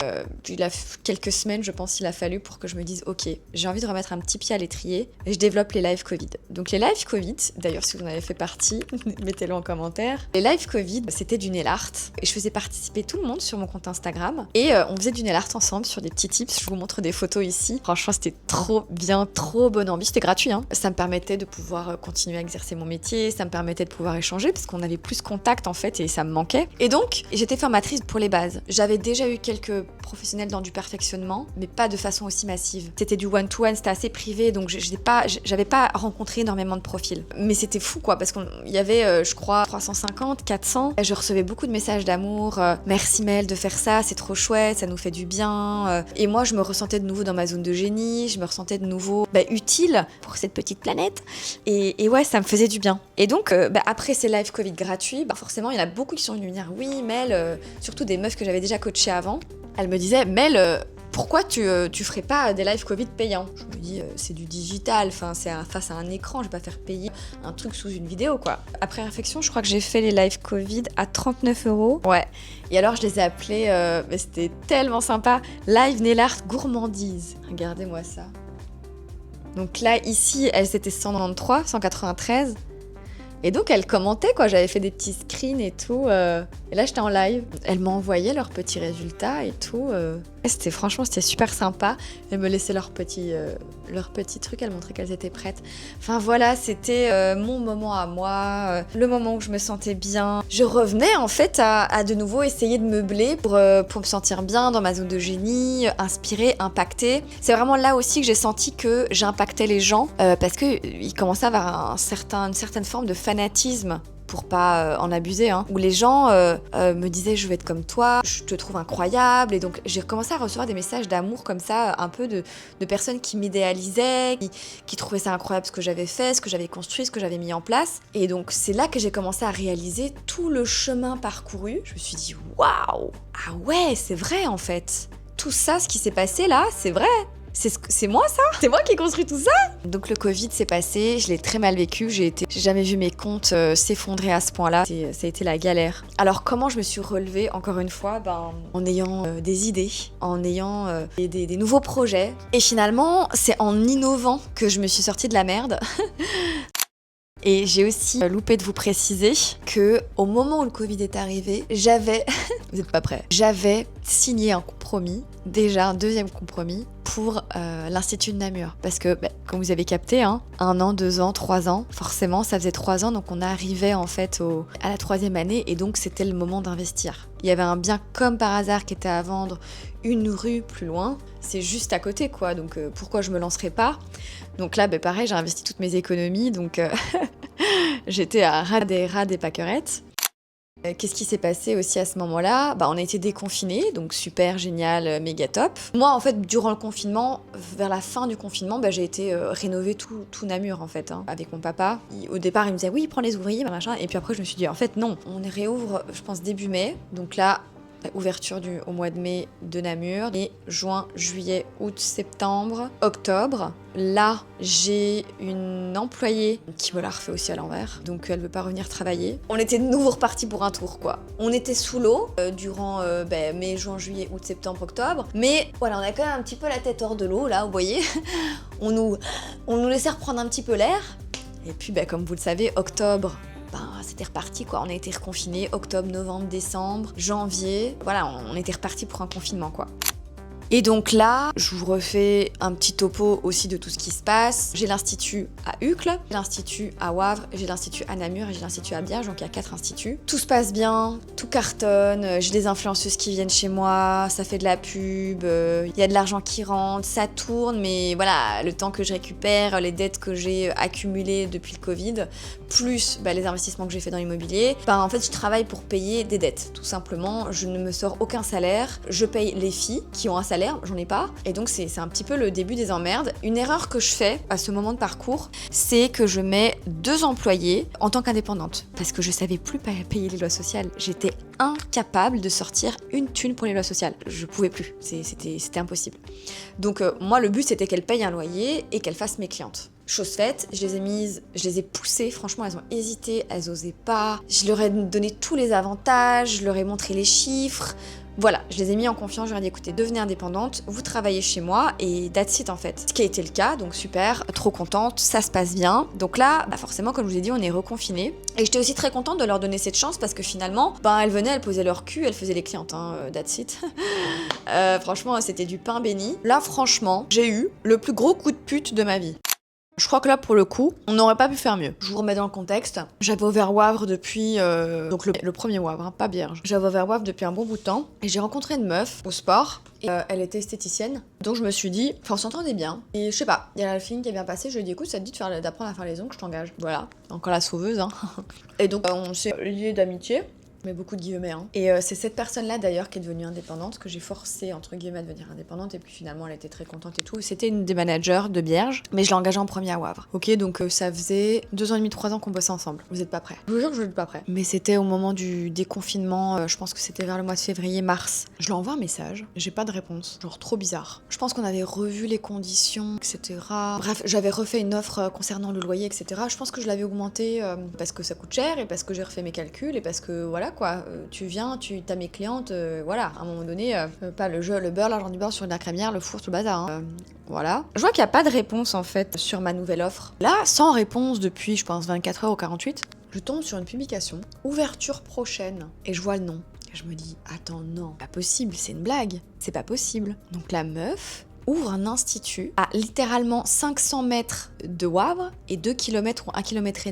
Il a quelques semaines, je pense, il a fallu pour que je me dise ok, j'ai envie de remettre un petit pied à l'étrier et je développe les lives Covid. Donc les lives Covid, d'ailleurs si vous en avez fait partie, mettez-le en commentaire. Les lives Covid, c'était du nail art et je faisais participer tout le monde sur mon compte Instagram et on faisait du nail art ensemble sur des petits tips. Je vous montre des photos ici. Franchement, c'était trop bien, trop bonne ambiance. C'était gratuit, hein. Ça me permettait de pouvoir continuer à exercer mon métier, ça me permettait de pouvoir échanger parce qu'on avait plus contact en fait et ça me manquait. Et donc, j'étais formatrice pour les bases. J'avais déjà eu quelques professionnels dans du perfectionnement, mais pas de façon aussi massive. C'était du one-to-one, c'était assez privé, donc j'avais pas rencontré énormément de profils. Mais c'était fou quoi, parce qu'il y avait, je crois, 350, 400. Je recevais beaucoup de messages d'amour. Merci Mel de faire ça, c'est trop chouette, ça nous fait du bien. Et moi, je me ressentais de nouveau dans ma zone de génie, je me ressentais de nouveau utile pour cette petite planète. Et ouais, ça me faisait du bien. Et donc, après ces lives Covid gratuits, forcément, il y en a beaucoup qui sont venus me dire oui, Mel, surtout des meufs que j'avais déjà coachées avant. Elles me disaient, Mel, pourquoi tu ferais pas des lives Covid payants? Je me dis, c'est du digital, enfin, c'est face à un écran, je vais pas faire payer un truc sous une vidéo, quoi. Après réflexion, je crois que j'ai fait les lives Covid à 39 €. Ouais. Et alors, je les ai appelés, c'était tellement sympa, Live Nail Art Gourmandise. Regardez-moi ça. Donc là, ici, elles étaient 193, 193. Et donc, elles commentaient, quoi. J'avais fait des petits screens et tout. Et là, j'étais en live. Elles m'envoyaient leurs petits résultats et tout. Et franchement, c'était super sympa. Elles me laissaient leurs petits trucs. Elles montraient qu'elles étaient prêtes. Enfin, voilà, c'était mon moment à moi. Le moment où je me sentais bien. Je revenais, en fait, à de nouveau essayer de meubler pour me sentir bien dans ma zone de génie, inspirée, impactée. C'est vraiment là aussi que j'ai senti que j'impactais les gens. Parce qu'ils commençaient à avoir une certaine forme de fanatisme, pour pas en abuser, hein, où les gens me disaient je veux être comme toi, je te trouve incroyable, et donc j'ai commencé à recevoir des messages d'amour comme ça, un peu de personnes qui m'idéalisaient, qui trouvaient ça incroyable ce que j'avais fait, ce que j'avais construit, ce que j'avais mis en place. Et donc c'est là que j'ai commencé à réaliser tout le chemin parcouru. Je me suis dit waouh, ah ouais, c'est vrai en fait, tout ça, ce qui s'est passé là, c'est vrai. C'est moi ça? C'est moi qui ai construit tout ça? Donc le Covid s'est passé, je l'ai très mal vécu, j'ai jamais vu mes comptes s'effondrer à ce point-là, ça a été la galère. Alors comment je me suis relevée encore une fois? En ayant des idées, en ayant des nouveaux projets. Et finalement, c'est en innovant que je me suis sortie de la merde. Et j'ai aussi loupé de vous préciser que au moment où le Covid est arrivé, vous n'êtes pas prêts, j'avais signé un compromis, déjà un deuxième compromis pour l'Institut de Namur. Parce que, comme vous avez capté, 1 an, 2 ans, 3 ans, forcément ça faisait 3 ans, donc on arrivait en fait à la 3e année et donc c'était le moment d'investir. Il y avait un bien comme par hasard qui était à vendre une rue plus loin, c'est juste à côté quoi, donc pourquoi je me lancerais pas? Donc là, pareil, j'ai investi toutes mes économies, donc j'étais à ras des pâquerettes. Qu'est-ce qui s'est passé aussi à ce moment-là? On a été déconfinés, donc super, génial, méga top. Moi, en fait, durant le confinement, vers la fin du confinement, j'ai été rénover tout Namur, en fait, avec mon papa. Au départ, il me disait, oui, prends les ouvriers, machin. Et puis après, je me suis dit, en fait, non, on réouvre, je pense, début mai. Donc là, ouverture au mois de mai de Namur, et juin, juillet, août, septembre, octobre. Là, j'ai une employée qui me l'a refait aussi à l'envers, donc elle veut pas revenir travailler. On était de nouveau repartis pour un tour, quoi. On était sous l'eau durant mai, juin, juillet, août, septembre, octobre, mais voilà, on a quand même un petit peu la tête hors de l'eau, là, vous voyez. on nous laissait reprendre un petit peu l'air, et puis comme vous le savez, octobre, c'était reparti quoi, on a été reconfinés octobre, novembre, décembre, janvier, voilà, on était reparti pour un confinement quoi. Et donc là, je vous refais un petit topo aussi de tout ce qui se passe. J'ai l'Institut à Uccle, j'ai l'Institut à Wavre, j'ai l'Institut à Namur et j'ai l'Institut à Biarritz, donc il y a 4 instituts. Tout se passe bien, tout cartonne, j'ai des influenceuses qui viennent chez moi, ça fait de la pub, il y a de l'argent qui rentre, ça tourne, mais voilà, le temps que je récupère, les dettes que j'ai accumulées depuis le Covid, plus les investissements que j'ai fait dans l'immobilier, en fait je travaille pour payer des dettes, tout simplement. Je ne me sors aucun salaire, je paye les filles qui ont un salaire, j'en ai pas, et donc c'est un petit peu le début des emmerdes. Une erreur que je fais à ce moment de parcours, c'est que je mets 2 employés en tant qu'indépendante, parce que je savais plus payer les lois sociales. J'étais incapable de sortir une thune pour les lois sociales, je pouvais plus, c'était impossible. Donc moi le but c'était qu'elle paye un loyer et qu'elle fasse mes clientes. Chose faite, je les ai poussées, franchement elles ont hésité, elles osaient pas. Je leur ai donné tous les avantages, je leur ai montré les chiffres. Voilà, je les ai mis en confiance, je leur ai dit écoutez, devenez indépendante, vous travaillez chez moi et that's it en fait. Ce qui a été le cas, donc super, trop contente, ça se passe bien. Donc là, forcément, comme je vous ai dit, on est reconfinés. Et j'étais aussi très contente de leur donner cette chance parce que finalement, elles venaient, elles posaient leur cul, elles faisaient les clientes, that's it. Franchement, c'était du pain béni. Là, franchement, j'ai eu le plus gros coup de pute de ma vie. Je crois que là, pour le coup, on n'aurait pas pu faire mieux. Je vous remets dans le contexte. J'avais ouvert Wavre depuis... donc le premier Wavre, pas Bierge. J'avais ouvert Wavre depuis un bon bout de temps. Et j'ai rencontré une meuf au sport. Et elle était esthéticienne. Donc je me suis dit, on s'entendait bien. Et je sais pas, il y a le feeling qui est bien passé. Je lui ai dit, écoute, ça te dit d'apprendre à faire les ongles, je t'engage. Voilà, encore la sauveuse, hein. Et donc on s'est liés d'amitié. Mais beaucoup de guillemets, hein. Et c'est cette personne-là d'ailleurs qui est devenue indépendante, que j'ai forcée entre guillemets à devenir indépendante, et puis finalement elle était très contente et tout. C'était une des managers de Bierge, mais je l'ai engagée en premier à Wavre. Ok, donc ça faisait 2 ans et demi, 3 ans qu'on bossait ensemble. Vous êtes pas prêts. Je vous jure que je n'êtes pas prêts. Mais c'était au moment du déconfinement, je pense que c'était vers le mois de février, mars. Je lui envoie un message, j'ai pas de réponse, genre trop bizarre. Je pense qu'on avait revu les conditions, etc. Bref, j'avais refait une offre concernant le loyer, etc. Je pense que je l'avais augmenté parce que ça coûte cher, et parce que j'ai refait mes calculs, et parce que voilà quoi, tu viens, t'as mes clientes, voilà, à un moment donné, pas le beurre, l'argent du beurre sur la crémière, le four, tout le bazar, hein. Voilà. Je vois qu'il n'y a pas de réponse en fait sur ma nouvelle offre. Là, sans réponse depuis, je pense, 24 heures ou 48, je tombe sur une publication, ouverture prochaine, et je vois le nom. Et je me dis, attends, non, pas possible, c'est une blague, c'est pas possible. Donc la meuf ouvre un institut à littéralement 500 mètres de Wavre et 2 km ou 1,5 km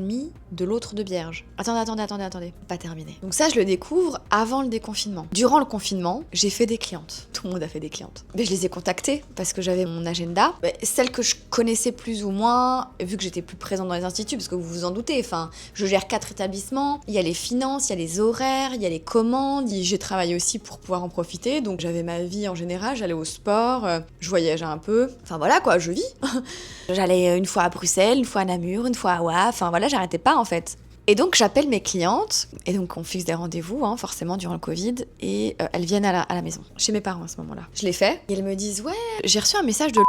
de l'autre de Bierge. Attendez, pas terminé. Donc ça, je le découvre avant le déconfinement. Durant le confinement, j'ai fait des clientes. Tout le monde a fait des clientes. Mais je les ai contactées parce que j'avais mon agenda. Mais celles que je connaissais plus ou moins, vu que j'étais plus présente dans les instituts, parce que vous vous en doutez, enfin, je gère 4 établissements, il y a les finances, il y a les horaires, il y a les commandes, j'ai travaillé aussi pour pouvoir en profiter, donc j'avais ma vie en général, j'allais au sport, je voyageais un peu, enfin voilà quoi, je vis. J'allais une fois à Bruxelles, une fois à Namur, une fois à Ouaf, enfin voilà, j'arrêtais pas en fait. Et donc j'appelle mes clientes, et donc on fixe des rendez-vous, hein, forcément durant le Covid, et elles viennent à la maison, chez mes parents à ce moment-là. Je l'ai fait, et elles me disent « Ouais, j'ai reçu un message de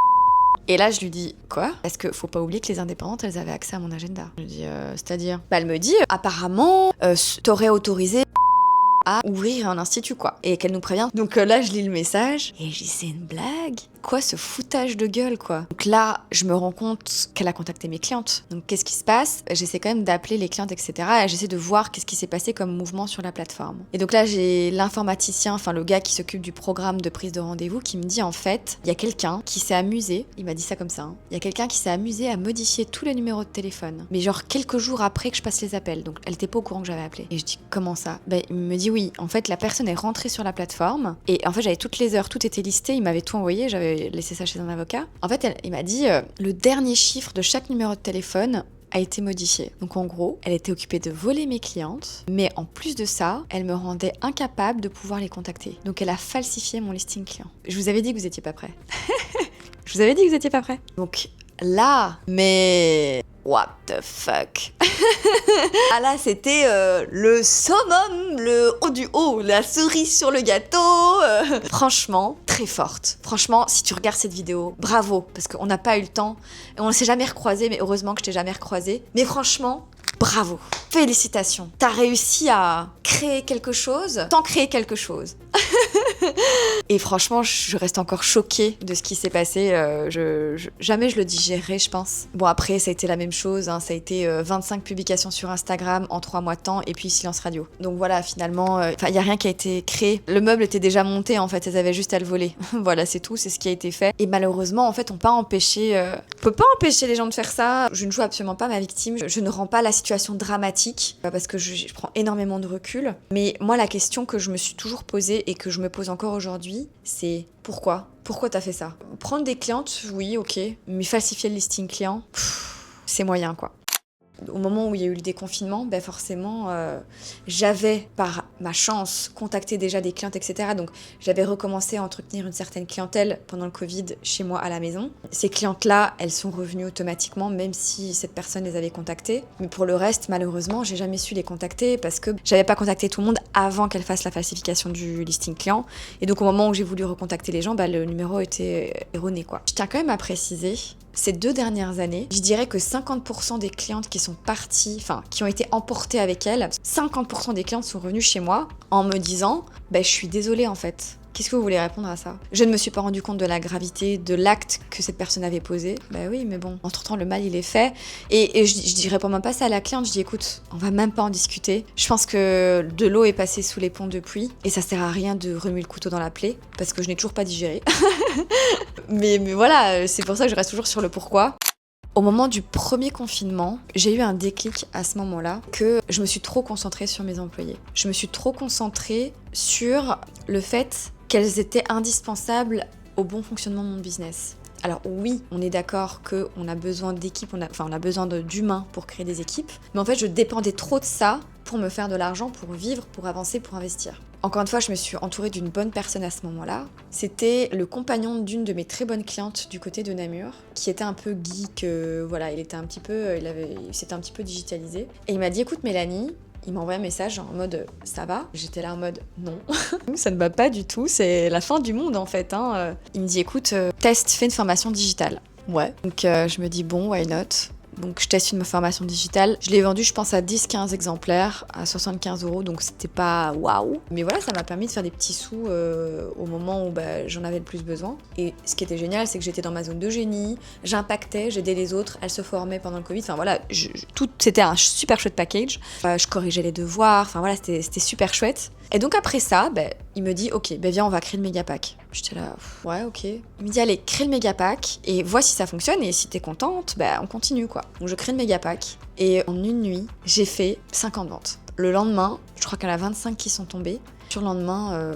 Et là, je lui dis « Quoi ?» Parce que faut pas oublier que les indépendantes, elles avaient accès à mon agenda. Je lui dis « C'est-à-dire ?» Elle me dit « Apparemment, t'aurais autorisé à ouvrir un institut, quoi. » Et qu'elle nous prévient. Donc là, je lis le message, et je dis « C'est une blague ? Quoi, ce foutage de gueule, quoi ?» Donc là, je me rends compte qu'elle a contacté mes clientes. Donc qu'est-ce qui se passe ? J'essaie quand même d'appeler les clientes, etc. Et j'essaie de voir qu'est-ce qui s'est passé comme mouvement sur la plateforme. Et donc là, j'ai l'informaticien, enfin le gars qui s'occupe du programme de prise de rendez-vous, qui me dit en fait, il y a quelqu'un qui s'est amusé, il m'a dit ça comme ça, hein. Il y a quelqu'un qui s'est amusé à modifier tous les numéros de téléphone. Mais genre quelques jours après que je passe les appels. Donc elle était pas au courant que j'avais appelé. Et je dis comment ça ? Il me dit oui, en fait la personne est rentrée sur la plateforme. Et en fait j'avais toutes les heures, tout était listé, il m'avait tout envoyé, j'avais laissé ça chez un avocat. En fait il m'a dit le dernier chiffre de chaque numéro de téléphone a été modifié. Donc en gros, elle était occupée de voler mes clientes, mais en plus de ça, elle me rendait incapable de pouvoir les contacter. Donc elle a falsifié mon listing client. Je vous avais dit que vous étiez pas prêts. Je vous avais dit que vous étiez pas prêts. Donc là, mais what the fuck. Ah là, c'était le summum, le haut du haut, la cerise sur le gâteau. Franchement, très forte. Franchement, si tu regardes cette vidéo, bravo, parce qu'on n'a pas eu le temps. Et on ne s'est jamais recroisés, mais heureusement que je t'ai jamais recroisé. Mais franchement, bravo, félicitations. T'as réussi à créer quelque chose sans créer quelque chose. Et franchement, je reste encore choquée de ce qui s'est passé. Jamais je le digérerai, je pense. Bon, après, ça a été la même chose, hein. Ça a été 25 publications sur Instagram en 3 mois de temps, et puis silence radio. Donc voilà, finalement, il n'y a rien qui a été créé. Le meuble était déjà monté, en fait, elles avaient juste à le voler. Voilà, c'est tout, c'est ce qui a été fait. Et malheureusement, en fait, on peut pas empêcher les gens de faire ça. Je ne joue absolument pas ma victime. Je ne rends pas la situation dramatique, parce que je prends énormément de recul. Mais moi, la question que je me suis toujours posée, et que je me pose encore aujourd'hui, c'est pourquoi ? Pourquoi t'as fait ça ? Prendre des clientes, oui, ok, mais falsifier le listing client, c'est moyen, quoi. Au moment où il y a eu le déconfinement, forcément, j'avais, par ma chance, contacté déjà des clientes, etc. Donc, j'avais recommencé à entretenir une certaine clientèle pendant le Covid chez moi à la maison. Ces clientes-là, elles sont revenues automatiquement, même si cette personne les avait contactées. Mais pour le reste, malheureusement, j'ai jamais su les contacter parce que j'avais pas contacté tout le monde avant qu'elle fasse la falsification du listing client. Et donc, au moment où j'ai voulu recontacter les gens, le numéro était erroné, quoi. Je tiens quand même à préciser ces 2 dernières années, je dirais que 50% des clientes qui sont parties, enfin, qui ont été emportées avec elles, 50% des clientes sont revenues chez moi en me disant « je suis désolée en fait ». Qu'est-ce que vous voulez répondre à ça? Je ne me suis pas rendu compte de la gravité de l'acte que cette personne avait posé. Oui, mais bon, entre-temps, le mal, il est fait. Et je réponds même pas ça à la cliente. Je dis, écoute, on va même pas en discuter. Je pense que de l'eau est passée sous les ponts depuis. Et ça sert à rien de remuer le couteau dans la plaie. Parce que je n'ai toujours pas digéré. mais voilà, c'est pour ça que je reste toujours sur le pourquoi. Au moment du premier confinement, j'ai eu un déclic à ce moment-là que je me suis trop concentrée sur mes employés. Je me suis trop concentrée sur le fait qu'elles étaient indispensables au bon fonctionnement de mon business. Alors oui, on est d'accord qu'on a besoin d'équipes, on a besoin d'humains pour créer des équipes, mais en fait je dépendais trop de ça pour me faire de l'argent, pour vivre, pour avancer, pour investir. Encore une fois, je me suis entourée d'une bonne personne à ce moment-là. C'était le compagnon d'une de mes très bonnes clientes du côté de Namur, qui était un peu geek, il s'était un petit peu digitalisé. Et il m'a dit, écoute Mélanie, il m'a envoyé un message en mode « ça va ?» J'étais là en mode « non, ça ne va pas du tout, c'est la fin du monde en fait. » Il me dit « écoute, teste, fais une formation digitale. » Ouais. Donc je me dis « bon, why not ?» Donc je teste une formation digitale. Je l'ai vendue, je pense, à 10-15 exemplaires, à 75 €, donc c'était pas waouh. Mais voilà, ça m'a permis de faire des petits sous au moment où j'en avais le plus besoin. Et ce qui était génial, c'est que j'étais dans ma zone de génie, j'impactais, j'aidais les autres, elles se formaient pendant le Covid. Enfin voilà, c'était un super chouette package. Je corrigeais les devoirs, enfin voilà, c'était super chouette. Et donc après ça, il me dit « ok, viens, on va créer le méga pack ». J'étais là « ouais, ok ». Il me dit « allez, crée le méga pack et vois si ça fonctionne et si t'es contente, on continue quoi ». Donc je crée le méga pack et en une nuit, j'ai fait 50 ventes. Le lendemain, je crois qu'il y en a 25 qui sont tombées. Sur le lendemain,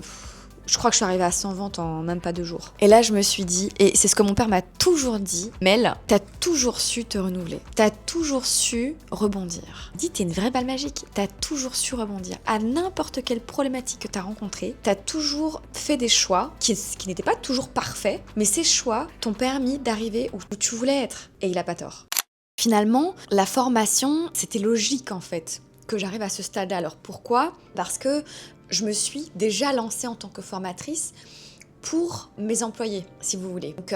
je crois que je suis arrivée à 100 ventes en même pas 2 jours. Et là, je me suis dit, et c'est ce que mon père m'a toujours dit, Mel, t'as toujours su te renouveler. T'as toujours su rebondir. Il dit, t'es une vraie balle magique. T'as toujours su rebondir. À n'importe quelle problématique que t'as rencontrée, t'as toujours fait des choix qui n'étaient pas toujours parfaits, mais ces choix t'ont permis d'arriver où tu voulais être. Et il a pas tort. Finalement, la formation, c'était logique en fait, que j'arrive à ce stade-là. Alors pourquoi ? Parce que je me suis déjà lancée en tant que formatrice pour mes employés, si vous voulez. Donc,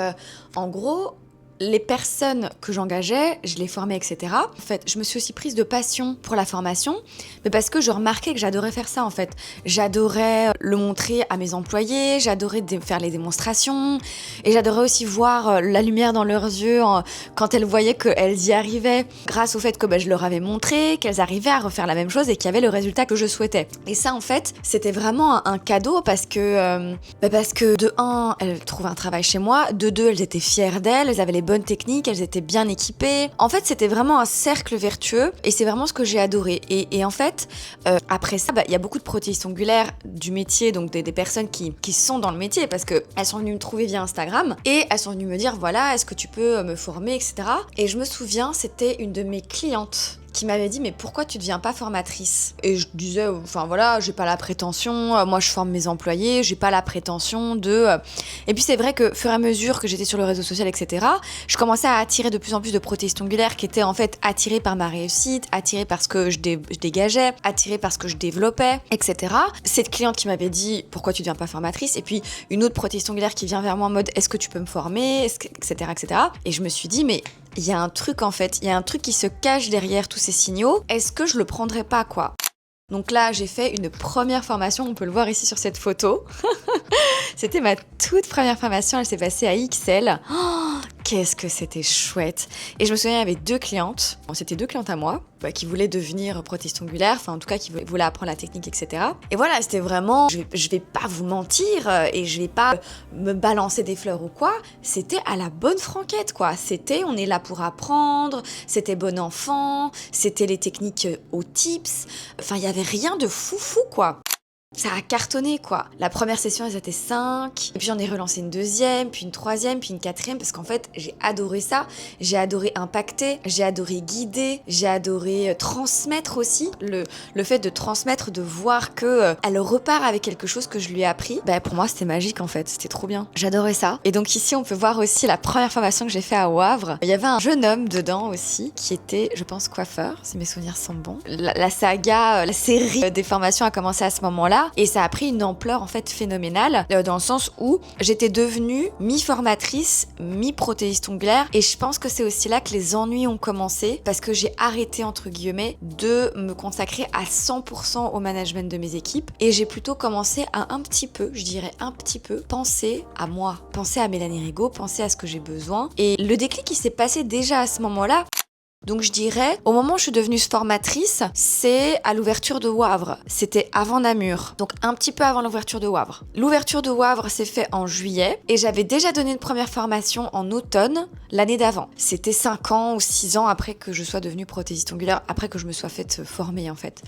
en gros, les personnes que j'engageais, je les formais, etc. En fait, je me suis aussi prise de passion pour la formation, mais parce que je remarquais que j'adorais faire ça, en fait. J'adorais le montrer à mes employés, j'adorais faire les démonstrations, et j'adorais aussi voir la lumière dans leurs yeux quand elles voyaient qu'elles y arrivaient, grâce au fait que je leur avais montré, qu'elles arrivaient à refaire la même chose et qu'il y avait le résultat que je souhaitais. Et ça, en fait, c'était vraiment un cadeau parce que de un, elles trouvaient un travail chez moi, de deux, elles étaient fières d'elles, elles avaient les bonnes techniques, elles étaient bien équipées. En fait, c'était vraiment un cercle vertueux et c'est vraiment ce que j'ai adoré. Et en fait, après ça, il y a beaucoup de protéistes ongulaires du métier, donc des personnes qui sont dans le métier parce qu'elles sont venues me trouver via Instagram et elles sont venues me dire voilà, est-ce que tu peux me former, etc. Et je me souviens, c'était une de mes clientes qui m'avait dit mais pourquoi tu deviens pas formatrice? Et je disais enfin voilà, j'ai pas la prétention, moi je forme mes employés, j'ai pas la prétention de... Et puis c'est vrai que fur et à mesure que j'étais sur le réseau social, etc., je commençais à attirer de plus en plus de protéistes ongulaires qui étaient en fait attirés par ma réussite, attirés par ce que je dégageais, attirés par ce que je développais, etc. Cette cliente qui m'avait dit pourquoi tu deviens pas formatrice, et puis une autre protéiste ongulaire qui vient vers moi en mode est-ce que tu peux me former, etc., etc. Et je me suis dit mais il y a un truc en fait, il y a un truc qui se cache derrière tous ces signaux, est-ce que je le prendrais pas quoi? Donc là, j'ai fait une première formation, on peut le voir ici sur cette photo. C'était ma toute première formation, elle s'est passée à XL. Oh, qu'est-ce que c'était chouette. Et je me souviens, il y avait 2 clientes, c'était 2 clientes à moi, qui voulaient devenir prothésistes ongulaires, enfin en tout cas qui voulaient apprendre la technique, etc. Et voilà, c'était vraiment, je vais pas vous mentir et je vais pas me balancer des fleurs ou quoi, c'était à la bonne franquette quoi. C'était, on est là pour apprendre, c'était bon enfant, c'était les techniques aux tips, enfin il y avait rien de foufou quoi. Ça a cartonné quoi. La première session elles étaient 5, et puis j'en ai relancé une deuxième, puis une troisième, puis une quatrième, parce qu'en fait j'ai adoré ça, j'ai adoré impacter, j'ai adoré guider, j'ai adoré transmettre aussi, le fait de transmettre, de voir que elle repart avec quelque chose que je lui ai appris, pour moi c'était magique en fait, c'était trop bien. J'adorais ça. Et donc ici on peut voir aussi la première formation que j'ai fait à Wavre. Il y avait un jeune homme dedans aussi, qui était, je pense, coiffeur, si mes souvenirs sont bons. La saga, la série des formations a commencé à ce moment-là. moment-là. Et ça a pris une ampleur en fait phénoménale, dans le sens où j'étais devenue mi-formatrice, mi-prothésiste ongulaire. Et je pense que c'est aussi là que les ennuis ont commencé, parce que j'ai arrêté, entre guillemets, de me consacrer à 100% au management de mes équipes. Et j'ai plutôt commencé à un petit peu, je dirais un petit peu, penser à moi, penser à Mélanie Rigaud, penser à ce que j'ai besoin. Et le déclic qui s'est passé déjà à ce moment-là. Donc je dirais, au moment où je suis devenue formatrice, c'est à l'ouverture de Wavre. C'était avant Namur, donc un petit peu avant l'ouverture de Wavre. L'ouverture de Wavre s'est faite en juillet et j'avais déjà donné une première formation en automne l'année d'avant. C'était 5 ans ou 6 ans après que je sois devenue prothésiste ongulaire, après que je me sois faite former en fait.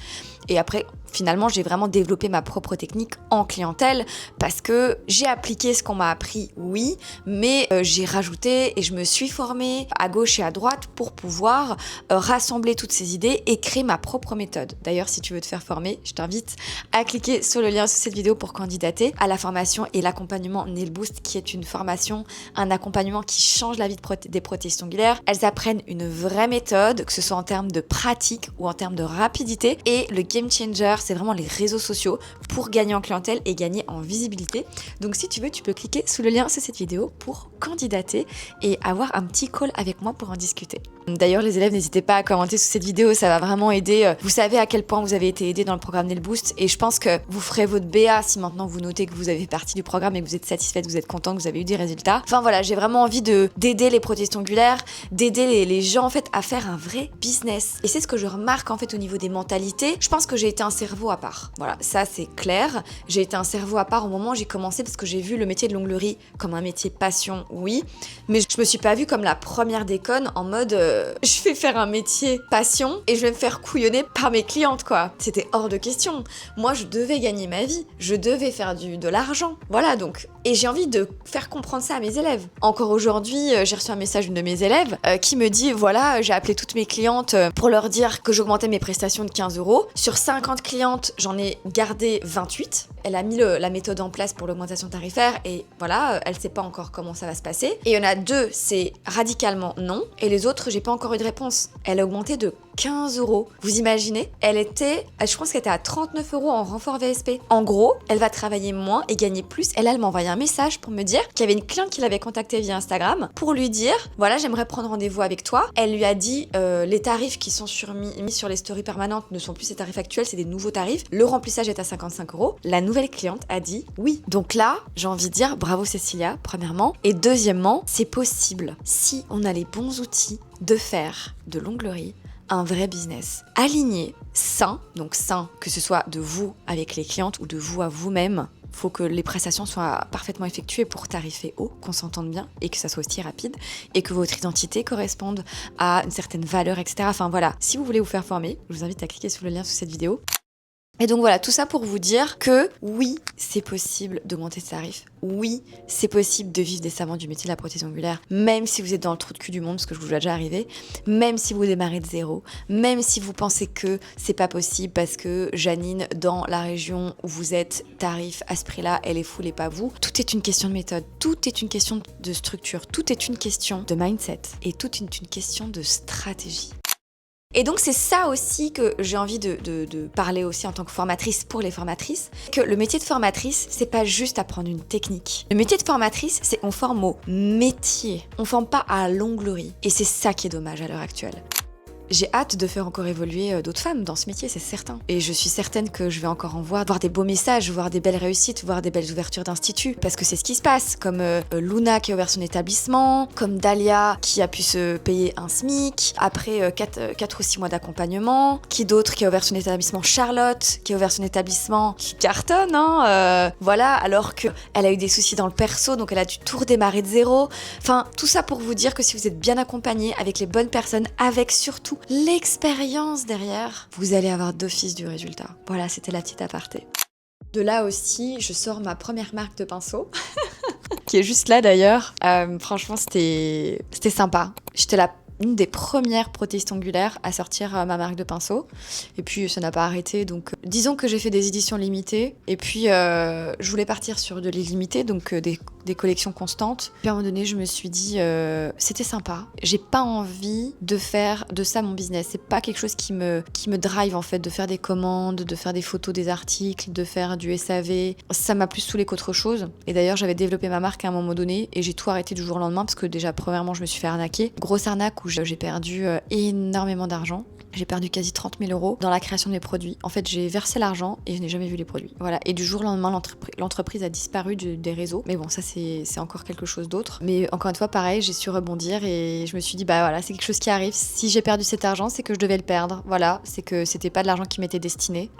Et après, finalement, j'ai vraiment développé ma propre technique en clientèle parce que j'ai appliqué ce qu'on m'a appris, oui, mais j'ai rajouté et je me suis formée à gauche et à droite pour pouvoir rassembler toutes ces idées et créer ma propre méthode. D'ailleurs, si tu veux te faire former, je t'invite à cliquer sur le lien sous cette vidéo pour candidater à la formation et l'accompagnement Nail Boost, qui est une formation, un accompagnement qui change la vie des prothésistes ongulaires. Elles apprennent une vraie méthode, que ce soit en termes de pratique ou en termes de rapidité. Et le game changer, c'est vraiment les réseaux sociaux pour gagner en clientèle et gagner en visibilité. Donc si tu veux, tu peux cliquer sous le lien sous cette vidéo pour candidater et avoir un petit call avec moi pour en discuter. D'ailleurs, les élèves, n'hésitez pas à commenter sous cette vidéo, ça va vraiment aider. Vous savez à quel point vous avez été aidés dans le programme Nail Boost et je pense que vous ferez votre BA si maintenant vous notez que vous avez fait partie du programme et que vous êtes satisfaite, vous êtes content, que vous avez eu des résultats. Enfin voilà, j'ai vraiment envie d'aider les prothésistes ongulaires, d'aider les gens en fait à faire un vrai business. Et c'est ce que je remarque en fait au niveau des mentalités. Je pense que j'ai été un cerveau à part. Voilà, ça c'est clair. J'ai été un cerveau à part au moment où j'ai commencé parce que j'ai vu le métier de l'onglerie comme un métier passion, oui, mais je me suis pas vue comme la première déconne en mode je vais faire un métier passion et je vais me faire couillonner par mes clientes quoi. C'était hors de question. Moi je devais gagner ma vie, je devais faire de l'argent. Voilà donc. Et j'ai envie de faire comprendre ça à mes élèves. Encore aujourd'hui, j'ai reçu un message d'une de mes élèves qui me dit voilà, j'ai appelé toutes mes clientes pour leur dire que j'augmentais mes prestations de 15 €. Sur 50 clientes, j'en ai gardé 28. Elle a mis la méthode en place pour l'augmentation tarifaire et voilà, elle sait pas encore comment ça va se passer. Et il y en a 2, c'est radicalement non. Et les autres, j'ai pas encore eu de réponse. Elle a augmenté de 15 €. Vous imaginez? Je pense qu'elle était à 39 € en renfort VSP. En gros, elle va travailler moins et gagner plus. Elle m'a envoyé un message pour me dire qu'il y avait une cliente qui l'avait contactée via Instagram pour lui dire voilà, j'aimerais prendre rendez-vous avec toi. Elle lui a dit les tarifs qui sont mis sur les stories permanentes ne sont plus ses tarifs actuels, c'est des nouveaux tarifs. Le remplissage est à 55 €. La nouvelle cliente a dit oui. Donc là, j'ai envie de dire bravo Cécilia, premièrement. Et deuxièmement, c'est possible si on a les bons outils de faire de l'onglerie un vrai business. Aligné, sain, donc sain, que ce soit de vous avec les clientes ou de vous à vous-même. Faut que les prestations soient parfaitement effectuées pour tarifer haut, qu'on s'entende bien et que ça soit aussi rapide et que votre identité corresponde à une certaine valeur, etc. Enfin voilà, si vous voulez vous faire former, je vous invite à cliquer sur le lien sous cette vidéo. Et donc voilà, tout ça pour vous dire que oui, c'est possible d'augmenter ses tarifs. Oui, c'est possible de vivre décemment du métier de la prothèse ongulaire, même si vous êtes dans le trou de cul du monde, parce que je vous l'ai déjà arrivé, même si vous démarrez de zéro, même si vous pensez que c'est pas possible parce que Janine, dans la région où vous êtes, tarif à ce prix-là, elle est full et pas vous. Tout est une question de méthode, tout est une question de structure, tout est une question de mindset et tout est une question de stratégie. Et donc c'est ça aussi que j'ai envie de parler aussi en tant que formatrice pour les formatrices, que le métier de formatrice, c'est pas juste apprendre une technique. Le métier de formatrice, c'est on forme au métier, on forme pas à l'onglerie. Et c'est ça qui est dommage à l'heure actuelle. J'ai hâte de faire encore évoluer d'autres femmes dans ce métier, c'est certain. Et je suis certaine que je vais encore en voir des beaux messages, voir des belles réussites, voir des belles ouvertures d'instituts. Parce que c'est ce qui se passe, comme Luna qui a ouvert son établissement, comme Dalia qui a pu se payer un SMIC, après 4 ou 6 mois d'accompagnement. Qui d'autre qui a ouvert son établissement? Charlotte, qui a ouvert son établissement, qui cartonne, hein. Voilà, alors qu'elle a eu des soucis dans le perso, donc elle a dû tout redémarrer de zéro. Enfin, tout ça pour vous dire que si vous êtes bien accompagné, avec les bonnes personnes, avec surtout l'expérience derrière, vous allez avoir d'office du résultat. Voilà, c'était la petite aparté. De là aussi, je sors ma première marque de pinceau, qui est juste là d'ailleurs. Franchement, c'était sympa. J'étais une des premières prothésistes ongulaires à sortir ma marque de pinceau. Et puis, ça n'a pas arrêté. Donc, disons que j'ai fait des éditions limitées. Et puis, je voulais partir sur de l'illimité, donc des des collections constantes. Puis à un moment donné, je me suis dit, c'était sympa. J'ai pas envie de faire de ça mon business. C'est pas quelque chose qui me drive en fait, de faire des commandes, de faire des photos des articles, de faire du SAV. Ça m'a plus saoulé qu'autre chose. Et d'ailleurs, j'avais développé ma marque à un moment donné et j'ai tout arrêté du jour au lendemain parce que déjà, premièrement, je me suis fait arnaquer. Grosse arnaque où j'ai perdu énormément d'argent. J'ai perdu quasi 30 000 € dans la création de mes produits. En fait, j'ai versé l'argent et je n'ai jamais vu les produits. Voilà. Et du jour au lendemain, l'entreprise a disparu des réseaux. Mais bon, ça, c'est encore quelque chose d'autre. Mais encore une fois, pareil, j'ai su rebondir et je me suis dit, bah voilà, c'est quelque chose qui arrive. Si j'ai perdu cet argent, c'est que je devais le perdre. Voilà, c'est que c'était pas de l'argent qui m'était destiné.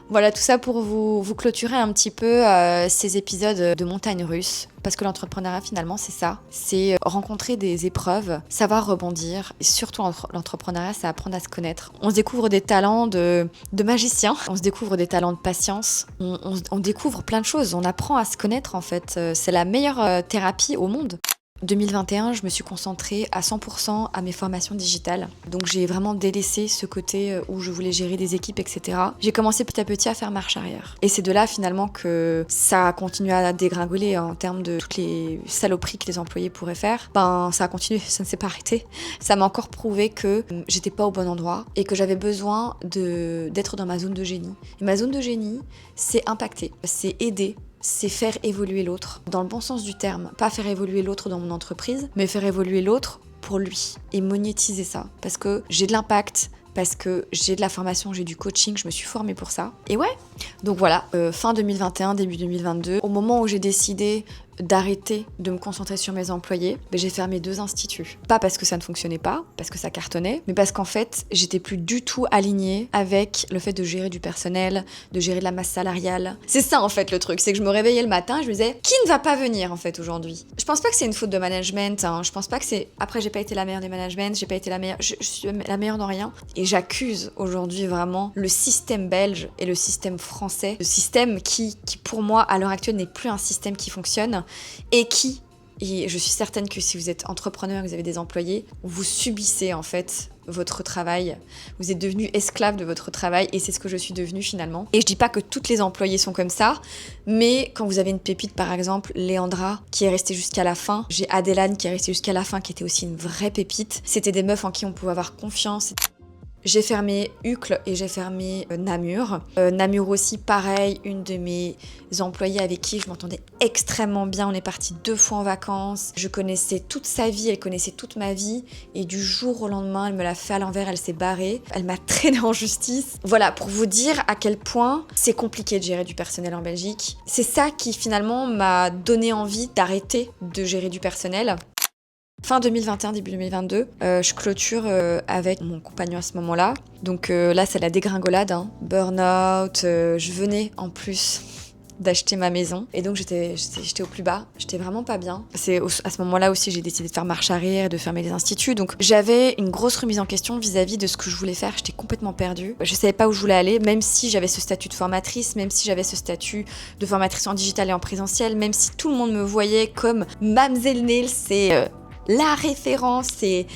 Voilà, tout ça pour vous clôturer un petit peu ces épisodes de montagne russe. Parce que l'entrepreneuriat, finalement, c'est ça. C'est rencontrer des épreuves, savoir rebondir. Et surtout, l'entrepreneuriat, c'est apprendre à se connaître. On se découvre des talents de magicien. On se découvre des talents de patience. On découvre plein de choses. On apprend à se connaître, en fait. C'est la meilleure thérapie au monde. 2021, je me suis concentrée à 100% à mes formations digitales. Donc j'ai vraiment délaissé ce côté où je voulais gérer des équipes, etc. J'ai commencé petit à petit à faire marche arrière. Et c'est de là finalement que ça a continué à dégringoler en termes de toutes les saloperies que les employés pourraient faire. Ben ça a continué, ça ne s'est pas arrêté. Ça m'a encore prouvé que j'étais pas au bon endroit et que j'avais besoin d'être dans ma zone de génie. Et ma zone de génie, c'est impacter, c'est aider. C'est faire évoluer l'autre, dans le bon sens du terme. Pas faire évoluer l'autre dans mon entreprise, mais faire évoluer l'autre pour lui. Et monétiser ça. Parce que j'ai de l'impact, parce que j'ai de la formation, j'ai du coaching, je me suis formée pour ça. Et ouais, donc voilà, fin 2021, début 2022, au moment où j'ai décidé d'arrêter de me concentrer sur mes employés, j'ai fermé 2 instituts. Pas parce que ça ne fonctionnait pas, parce que ça cartonnait, mais parce qu'en fait, j'étais plus du tout alignée avec le fait de gérer du personnel, de gérer de la masse salariale. C'est ça en fait le truc, c'est que je me réveillais le matin et je me disais, qui ne va pas venir en fait aujourd'hui? Je pense pas que c'est une faute de management, hein. Je pense pas que c'est... Après, j'ai pas été la meilleure des managements, j'ai pas été la meilleure... Je suis la meilleure dans rien. Et j'accuse aujourd'hui vraiment le système belge et le système français, le système qui pour moi, à l'heure actuelle, n'est plus un système qui fonctionne, et je suis certaine que si vous êtes entrepreneur, que vous avez des employés, vous subissez en fait votre travail, vous êtes devenu esclave de votre travail et c'est ce que je suis devenue finalement. Et je dis pas que toutes les employés sont comme ça, mais quand vous avez une pépite par exemple, Léandra qui est restée jusqu'à la fin, j'ai Adélane qui est restée jusqu'à la fin qui était aussi une vraie pépite, c'était des meufs en qui on pouvait avoir confiance. J'ai fermé Uccle et j'ai fermé Namur. Namur aussi, pareil, une de mes employées avec qui je m'entendais extrêmement bien. On est partis 2 fois en vacances. Je connaissais toute sa vie, elle connaissait toute ma vie. Et du jour au lendemain, elle me l'a fait à l'envers, elle s'est barrée. Elle m'a traînée en justice. Voilà, pour vous dire à quel point c'est compliqué de gérer du personnel en Belgique. C'est ça qui finalement m'a donné envie d'arrêter de gérer du personnel. Fin 2021, début 2022, je clôture avec mon compagnon à ce moment-là. Donc là, c'est la dégringolade, hein. Burn-out, je venais en plus d'acheter ma maison. Et donc j'étais au plus bas, j'étais vraiment pas bien. C'est à ce moment-là aussi j'ai décidé de faire marche arrière, de fermer les instituts. Donc j'avais une grosse remise en question vis-à-vis de ce que je voulais faire. J'étais complètement perdue. Je savais pas où je voulais aller, même si j'avais ce statut de formatrice, même si j'avais ce statut de formatrice en digital et en présentiel, même si tout le monde me voyait comme Mamzelle Nail, c'est... la référence, c'est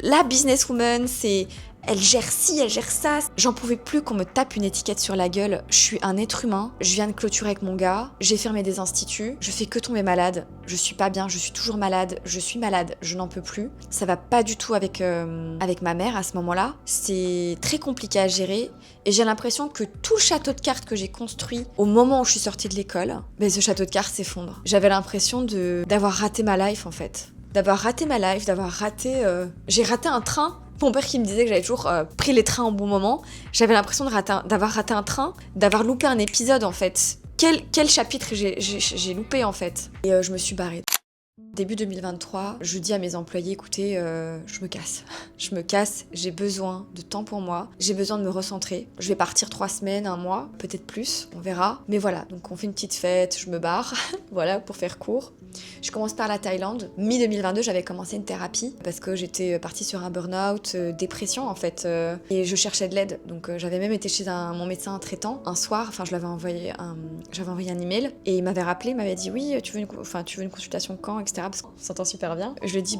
la businesswoman, c'est elle gère ci, elle gère ça. J'en pouvais plus qu'on me tape une étiquette sur la gueule. Je suis un être humain, je viens de clôturer avec mon gars, j'ai fermé des instituts, je fais que tomber malade, je suis pas bien, je suis toujours malade, je n'en peux plus. Ça va pas du tout avec ma mère à ce moment-là. C'est très compliqué à gérer et j'ai l'impression que tout le château de cartes que j'ai construit au moment où je suis sortie de l'école, ce château de cartes s'effondre. J'avais l'impression d'avoir raté ma life en fait. D'avoir raté ma life, d'avoir raté... J'ai raté un train. Mon père qui me disait que j'avais toujours pris les trains au bon moment. J'avais l'impression d'avoir raté un train, d'avoir loupé un épisode en fait. Quel chapitre j'ai loupé en fait. Et je me suis barrée. Début 2023, je dis à mes employés, écoutez, je me casse. Je me casse, j'ai besoin de temps pour moi, j'ai besoin de me recentrer. Je vais partir 3 semaines, 1 mois, peut-être plus, on verra. Mais voilà, donc on fait une petite fête, je me barre, voilà, pour faire court. Je commence par la Thaïlande. Mi-2022, j'avais commencé une thérapie parce que j'étais partie sur un burn-out, dépression en fait, et je cherchais de l'aide. Donc j'avais même été chez mon médecin traitant un soir, enfin j'avais envoyé un email et il m'avait rappelé, il m'avait dit oui, tu veux une consultation quand, etc. Parce qu'on s'entend super bien. Je lui ai dit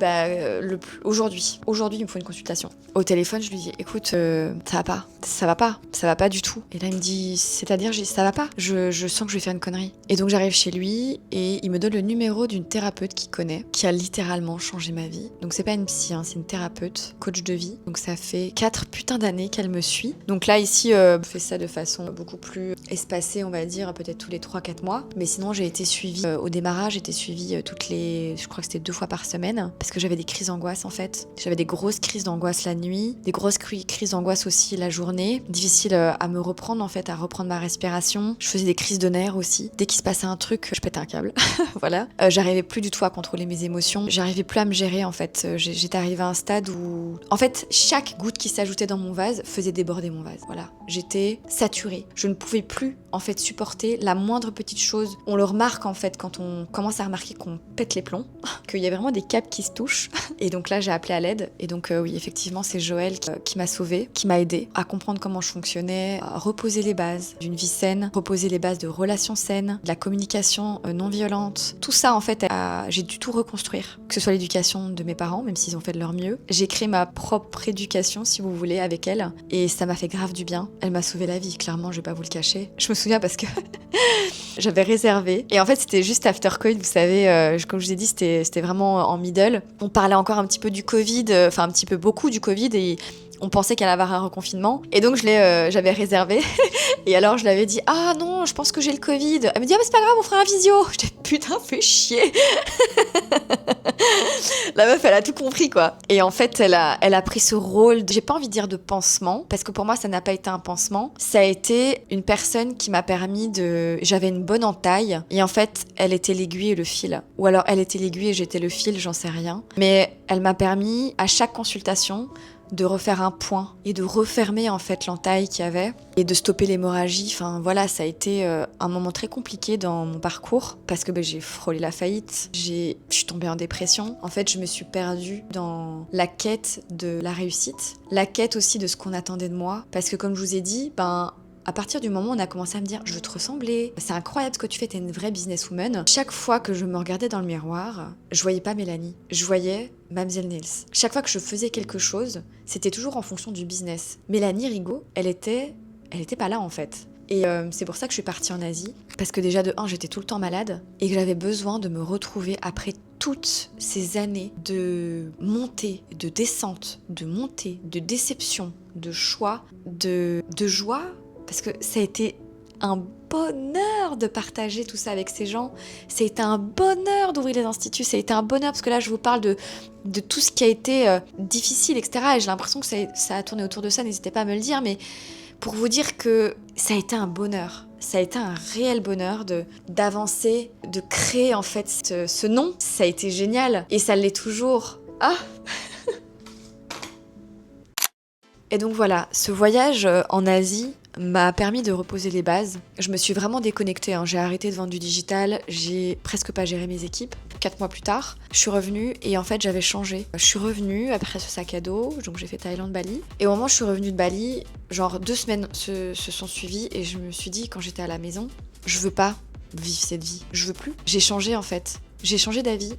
aujourd'hui il me faut une consultation. Au téléphone, je lui dis écoute, ça va pas du tout. Et là il me dit c'est-à-dire, ça va pas, je sens que je vais faire une connerie. Et donc j'arrive chez lui et il me donne le numéro d'une thérapeute qu'il connaît, qui a littéralement changé ma vie. Donc c'est pas une psy, c'est une thérapeute, coach de vie. Donc ça fait 4 putains d'années qu'elle me suit. Donc là ici, je fais ça de façon beaucoup plus espacée, on va dire, peut-être tous les 3-4 mois. Mais sinon j'ai été suivie, au démarrage, j'étais suivie je crois que c'était 2 fois par semaine, parce que j'avais des crises d'angoisse en fait. J'avais des grosses crises d'angoisse la nuit, des grosses crises d'angoisse aussi la journée. Difficile à me reprendre en fait, à reprendre ma respiration. Je faisais des crises de nerfs aussi. Dès qu'il se passait un truc, je pétais un câble. Voilà. J'arrivais plus du tout à contrôler mes émotions. J'arrivais plus à me gérer en fait. J'étais arrivée à un stade où, en fait, chaque goutte qui s'ajoutait dans mon vase faisait déborder mon vase. Voilà. J'étais saturée. Je ne pouvais plus en fait supporter la moindre petite chose. On le remarque en fait quand on commence à remarquer qu'on pète les plombs, qu'il y a vraiment des câbles qui se touchent. Et donc là, j'ai appelé à l'aide. Et donc oui, effectivement, c'est Joël qui m'a sauvée, qui m'a aidée à comprendre comment je fonctionnais, à reposer les bases d'une vie saine, reposer les bases de relations saines, de la communication non violente. Tout ça, en fait, j'ai dû tout reconstruire. Que ce soit l'éducation de mes parents, même s'ils ont fait de leur mieux. J'ai créé ma propre éducation, si vous voulez, avec elle. Et ça m'a fait grave du bien. Elle m'a sauvé la vie, clairement, je vais pas vous le cacher. Je me souviens parce que j'avais réservé. Et en fait, c'était juste after Covid, vous savez, comme je vous ai dit, c'était vraiment en middle. On parlait encore un petit peu du Covid, enfin un petit peu beaucoup du Covid, et on pensait qu'elle allait avoir un reconfinement. Et donc j'avais réservé. Et alors je l'avais dit, ah non, je pense que j'ai le Covid. Elle me dit, ah mais c'est pas grave, on fera un visio. Je dis, putain, fais chier. La meuf, elle a tout compris, quoi. Et en fait, elle a pris ce rôle, j'ai pas envie de dire de pansement, parce que pour moi, ça n'a pas été un pansement. Ça a été une personne qui m'a permis j'avais une bonne entaille, et en fait, elle était l'aiguille et le fil. Ou alors, elle était l'aiguille et j'étais le fil, j'en sais rien. Mais elle m'a permis, à chaque consultation, de refaire un point et de refermer en fait l'entaille qu'il y avait et de stopper l'hémorragie. Enfin voilà, ça a été un moment très compliqué dans mon parcours parce que j'ai frôlé la faillite, je suis tombée en dépression. En fait, je me suis perdue dans la quête de la réussite, la quête aussi de ce qu'on attendait de moi, parce que comme je vous ai dit, à partir du moment où on a commencé à me dire « je veux te ressembler, c'est incroyable ce que tu fais, t'es une vraie businesswoman », chaque fois que je me regardais dans le miroir, je voyais pas Mélanie, je voyais Mamzelle Nails. Chaque fois que je faisais quelque chose, c'était toujours en fonction du business. Mélanie Rigaud, elle était pas là en fait. Et c'est pour ça que je suis partie en Asie, parce que déjà de 1, j'étais tout le temps malade, et que j'avais besoin de me retrouver après toutes ces années de montée, de descente, de montée, de déception, de choix, de joie. Parce que ça a été un bonheur de partager tout ça avec ces gens. Ça a été un bonheur d'ouvrir les instituts. Ça a été un bonheur parce que là, je vous parle de tout ce qui a été difficile, etc. Et j'ai l'impression que ça a tourné autour de ça. N'hésitez pas à me le dire. Mais pour vous dire que ça a été un bonheur. Ça a été un réel bonheur d'avancer, de créer en fait ce nom. Ça a été génial. Et ça l'est toujours. Ah. Et donc voilà, ce voyage en Asie m'a permis de reposer les bases. Je me suis vraiment déconnectée, j'ai arrêté de vendre du digital, j'ai presque pas géré mes équipes. 4 mois plus tard, je suis revenue et en fait j'avais changé. Je suis revenue après ce sac à dos, donc j'ai fait Thaïlande, Bali. Et au moment où je suis revenue de Bali, genre 2 semaines se sont suivies et je me suis dit quand j'étais à la maison, je veux pas vivre cette vie, je veux plus. J'ai changé en fait, j'ai changé d'avis.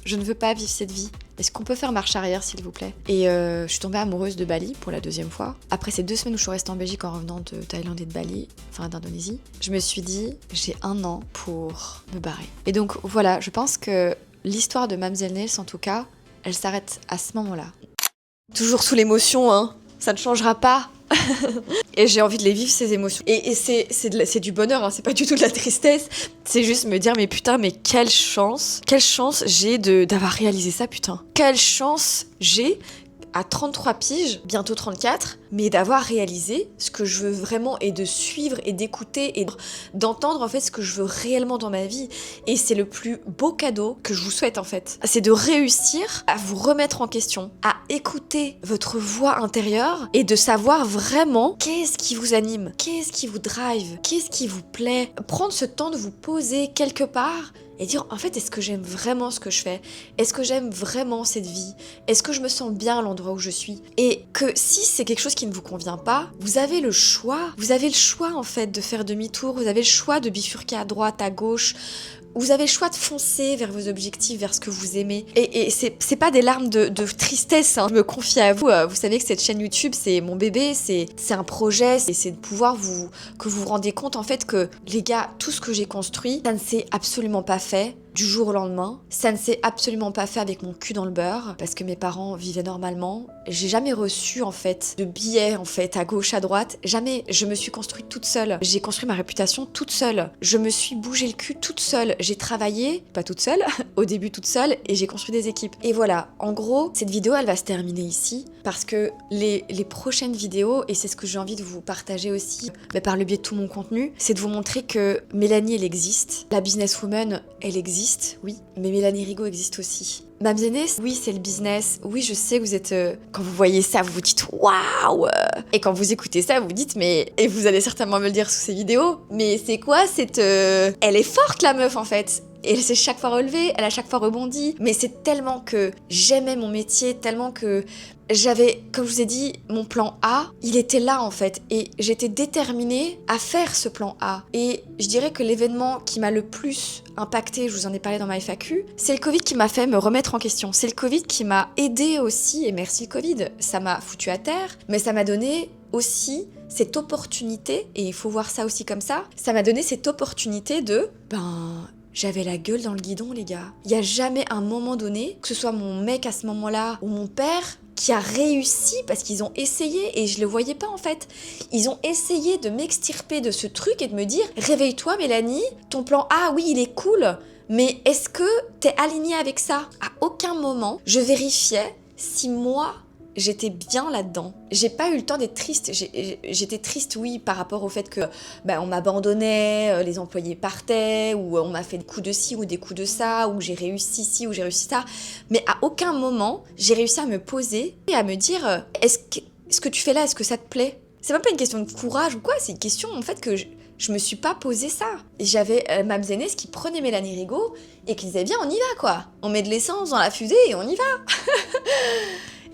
Je ne veux pas vivre cette vie. Est-ce qu'on peut faire marche arrière, s'il vous plaît? Et je suis tombée amoureuse de Bali pour la 2e fois. Après ces 2 semaines où je suis restée en Belgique en revenant de Thaïlande et de Bali, enfin d'Indonésie, je me suis dit, j'ai 1 an pour me barrer. Et donc voilà, je pense que l'histoire de Mamzelle Nails, en tout cas, elle s'arrête à ce moment-là. Toujours sous l'émotion, ça ne changera pas. Et j'ai envie de les vivre, ces émotions. Et c'est du bonheur, c'est pas du tout de la tristesse. C'est juste me dire, mais putain, mais quelle chance j'ai d'avoir réalisé ça, putain. Quelle chance j'ai à 33 piges, bientôt 34, mais d'avoir réalisé ce que je veux vraiment et de suivre et d'écouter et d'entendre en fait ce que je veux réellement dans ma vie. Et c'est le plus beau cadeau que je vous souhaite en fait. C'est de réussir à vous remettre en question, à écouter votre voix intérieure et de savoir vraiment qu'est-ce qui vous anime, qu'est-ce qui vous drive, qu'est-ce qui vous plaît. Prendre ce temps de vous poser quelque part et dire en fait, est-ce que j'aime vraiment ce que je fais? Est-ce que j'aime vraiment cette vie? Est-ce que je me sens bien à l'endroit où je suis? Et que si c'est quelque chose qui ne vous convient pas, vous avez le choix. Vous avez le choix en fait de faire demi-tour, vous avez le choix de bifurquer à droite, à gauche. Vous avez le choix de foncer vers vos objectifs, vers ce que vous aimez. Et c'est pas des larmes de tristesse, hein. Je me confie à vous. Vous savez que cette chaîne YouTube, c'est mon bébé, c'est un projet, c'est de pouvoir que vous vous rendez compte en fait que, les gars, tout ce que j'ai construit, ça ne s'est absolument pas fait du jour au lendemain. Ça ne s'est absolument pas fait avec mon cul dans le beurre, parce que mes parents vivaient normalement. J'ai jamais reçu en fait de billets en fait à gauche, à droite. Jamais. Je me suis construite toute seule. J'ai construit ma réputation toute seule. Je me suis bougé le cul toute seule. J'ai travaillé, pas toute seule, au début toute seule, et j'ai construit des équipes. Et voilà, en gros, cette vidéo, elle va se terminer ici, parce que les prochaines vidéos, et c'est ce que j'ai envie de vous partager aussi, mais par le biais de tout mon contenu, c'est de vous montrer que Mélanie, elle existe. La businesswoman, elle existe. Oui, mais Mélanie Rigaud existe aussi. Mamzene, oui, c'est le business. Oui, je sais que vous êtes... quand vous voyez ça, vous vous dites waouh. Et quand vous écoutez ça, vous vous dites mais... Et vous allez certainement me le dire sous ces vidéos. Mais c'est quoi cette... Elle est forte, la meuf, en fait. Et elle s'est chaque fois relevée, elle a chaque fois rebondi. Mais c'est tellement que j'aimais mon métier, tellement que j'avais, comme je vous ai dit, mon plan A, il était là en fait. Et j'étais déterminée à faire ce plan A. Et je dirais que l'événement qui m'a le plus impacté, je vous en ai parlé dans ma FAQ, c'est le Covid qui m'a fait me remettre en question. C'est le Covid qui m'a aidé aussi, et merci le Covid, ça m'a foutu à terre, mais ça m'a donné aussi cette opportunité, et il faut voir ça aussi comme ça m'a donné cette opportunité de... J'avais la gueule dans le guidon, les gars. Il n'y a jamais un moment donné, que ce soit mon mec à ce moment-là ou mon père, qui a réussi parce qu'ils ont essayé, et je le voyais pas en fait. Ils ont essayé de m'extirper de ce truc et de me dire « Réveille-toi Mélanie, ton plan A, oui, il est cool, mais est-ce que t'es alignée avec ça ?» À aucun moment, je vérifiais si moi... j'étais bien là-dedans. J'ai pas eu le temps d'être triste. J'étais triste, oui, par rapport au fait que on m'abandonnait, les employés partaient, ou on m'a fait des coups de ci ou des coups de ça, ou j'ai réussi ci ou j'ai réussi ça. Mais à aucun moment, j'ai réussi à me poser et à me dire est-ce que tu fais là, est-ce que ça te plaît? C'est même pas une question de courage ou quoi, c'est une question en fait que je me suis pas posé ça. Et j'avais Mamzene qui prenait Mélanie Rigaud et qui disait bien on y va quoi. On met de l'essence dans la fusée et on y va.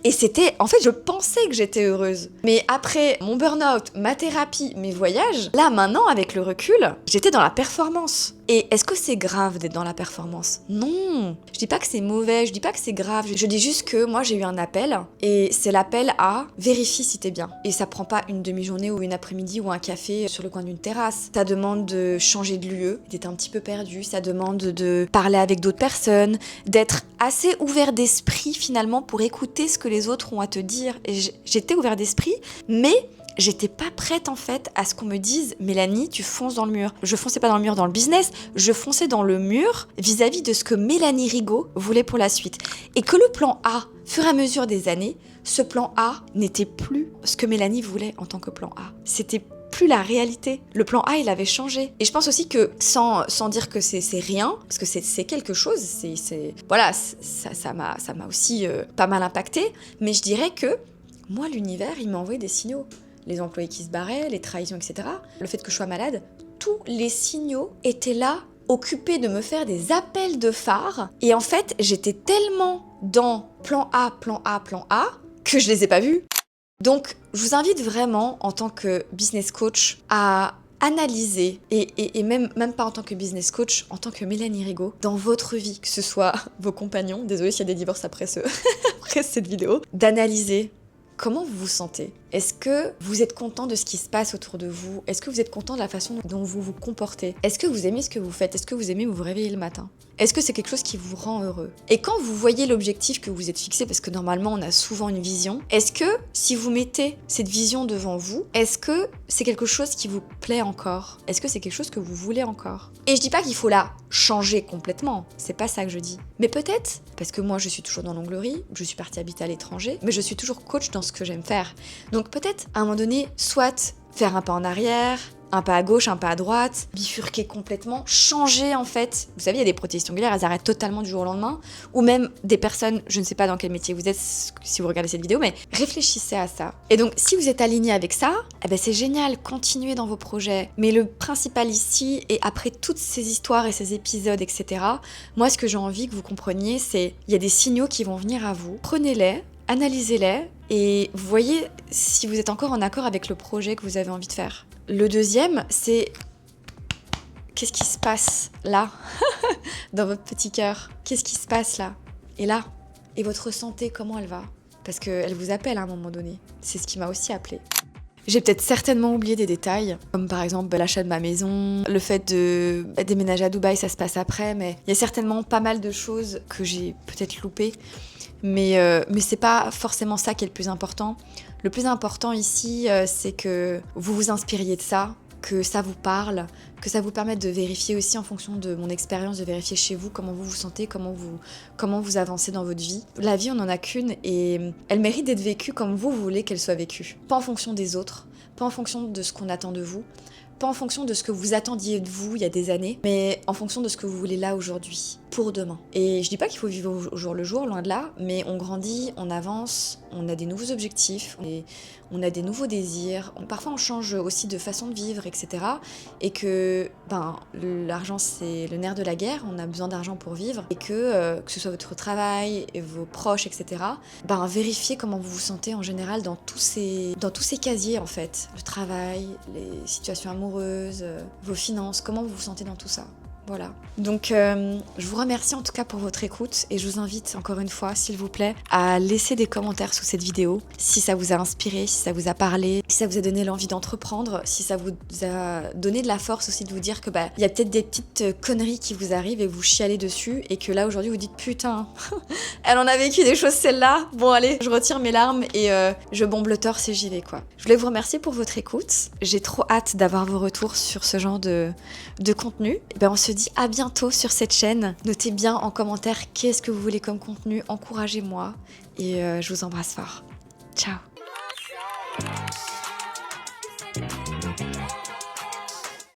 Et c'était, en fait, je pensais que j'étais heureuse. Mais après mon burn-out, ma thérapie, mes voyages, là maintenant, avec le recul, j'étais dans la performance. Et est-ce que c'est grave d'être dans la performance? Non. Je dis pas que c'est mauvais, je dis pas que c'est grave. Je dis juste que moi, j'ai eu un appel. Et c'est l'appel à vérifie si t'es bien. Et ça prend pas une demi-journée ou une après-midi ou un café sur le coin d'une terrasse. Ça demande de changer de lieu, d'être un petit peu perdu. Ça demande de parler avec d'autres personnes, d'être assez ouvert d'esprit finalement pour écouter ce que les autres ont à te dire. Et j'étais ouvert d'esprit, mais... j'étais pas prête en fait à ce qu'on me dise « Mélanie, tu fonces dans le mur ». Je fonçais pas dans le mur dans le business, je fonçais dans le mur vis-à-vis de ce que Mélanie Rigaud voulait pour la suite. Et que le plan A, au fur et à mesure des années, ce plan A n'était plus ce que Mélanie voulait en tant que plan A. C'était plus la réalité. Le plan A, il avait changé. Et je pense aussi que, sans dire que c'est rien, parce que c'est quelque chose, voilà, ça m'a aussi pas mal impacté, mais je dirais que moi, l'univers, il m'a envoyé des signaux. Les employés qui se barraient, les trahisons, etc. Le fait que je sois malade, tous les signaux étaient là, occupés de me faire des appels de phare. Et en fait, j'étais tellement dans plan A, plan A, plan A, que je les ai pas vus. Donc, je vous invite vraiment, en tant que business coach, à analyser, et même pas en tant que business coach, en tant que Mélanie Rigaud, dans votre vie, que ce soit vos compagnons, désolée s'il y a des divorces après cette vidéo, d'analyser comment vous vous sentez. Est-ce que vous êtes content de ce qui se passe autour de vous? Est-ce que vous êtes content de la façon dont vous vous comportez? Est-ce que vous aimez ce que vous faites? Est-ce que vous aimez vous réveiller le matin? Est-ce que c'est quelque chose qui vous rend heureux? Et quand vous voyez l'objectif que vous êtes fixé, parce que normalement on a souvent une vision, est-ce que si vous mettez cette vision devant vous, est-ce que c'est quelque chose qui vous plaît encore? Est-ce que c'est quelque chose que vous voulez encore? Et je dis pas qu'il faut la changer complètement, c'est pas ça que je dis. Mais peut-être, parce que moi je suis toujours dans l'onglerie, je suis partie habiter à l'étranger, mais je suis toujours coach dans ce que j'aime faire. Donc peut-être à un moment donné, soit faire un pas en arrière, Un pas à gauche, un pas à droite, bifurquer complètement, changer en fait. Vous savez, il y a des prothèses ongulaires, elles arrêtent totalement du jour au lendemain. Ou même des personnes, je ne sais pas dans quel métier vous êtes si vous regardez cette vidéo, mais réfléchissez à ça. Et donc, si vous êtes aligné avec ça, eh ben c'est génial, continuez dans vos projets. Mais le principal ici, et après toutes ces histoires et ces épisodes, etc., moi, ce que j'ai envie que vous compreniez, c'est il y a des signaux qui vont venir à vous. Prenez-les, analysez-les, et voyez si vous êtes encore en accord avec le projet que vous avez envie de faire. Le deuxième, c'est qu'est-ce qui se passe là, dans votre petit cœur? Qu'est-ce qui se passe là et là? Et votre santé, comment elle va? Parce qu'elle vous appelle à un moment donné. C'est ce qui m'a aussi appelée. J'ai peut-être certainement oublié des détails, comme par exemple l'achat de ma maison, le fait de déménager à Dubaï, ça se passe après, mais il y a certainement pas mal de choses que j'ai peut-être loupées. Mais c'est pas forcément ça qui est le plus important. Le plus important ici, c'est que vous vous inspiriez de ça, que ça vous parle, que ça vous permette de vérifier aussi en fonction de mon expérience, de vérifier chez vous comment vous vous sentez, comment vous avancez dans votre vie. La vie, on n'en a qu'une et elle mérite d'être vécue comme vous voulez qu'elle soit vécue. Pas en fonction des autres, pas en fonction de ce qu'on attend de vous, pas en fonction de ce que vous attendiez de vous il y a des années, mais en fonction de ce que vous voulez là aujourd'hui, pour demain. Et je dis pas qu'il faut vivre au jour le jour, loin de là, mais on grandit, on avance, on a des nouveaux objectifs, on a des nouveaux désirs, parfois on change aussi de façon de vivre, etc. Et que l'argent c'est le nerf de la guerre, on a besoin d'argent pour vivre, et que ce soit votre travail, et vos proches, etc. Vérifiez comment vous vous sentez en général dans tous ces casiers en fait. Le travail, les situations amoureuses, vos finances, comment vous vous sentez dans tout ça. Voilà. Donc, je vous remercie en tout cas pour votre écoute et je vous invite encore une fois, s'il vous plaît, à laisser des commentaires sous cette vidéo si ça vous a inspiré, si ça vous a parlé, si ça vous a donné l'envie d'entreprendre, si ça vous a donné de la force aussi de vous dire que il y a peut-être des petites conneries qui vous arrivent et vous chialez dessus et que là aujourd'hui vous dites putain, elle en a vécu des choses celle-là. Bon allez, je retire mes larmes et je bombe le torse et j'y vais quoi. Je voulais vous remercier pour votre écoute. J'ai trop hâte d'avoir vos retours sur ce genre de contenu. Et on se dit à bientôt sur cette chaîne. Notez bien en commentaire qu'est-ce que vous voulez comme contenu, encouragez-moi et je vous embrasse fort. Ciao.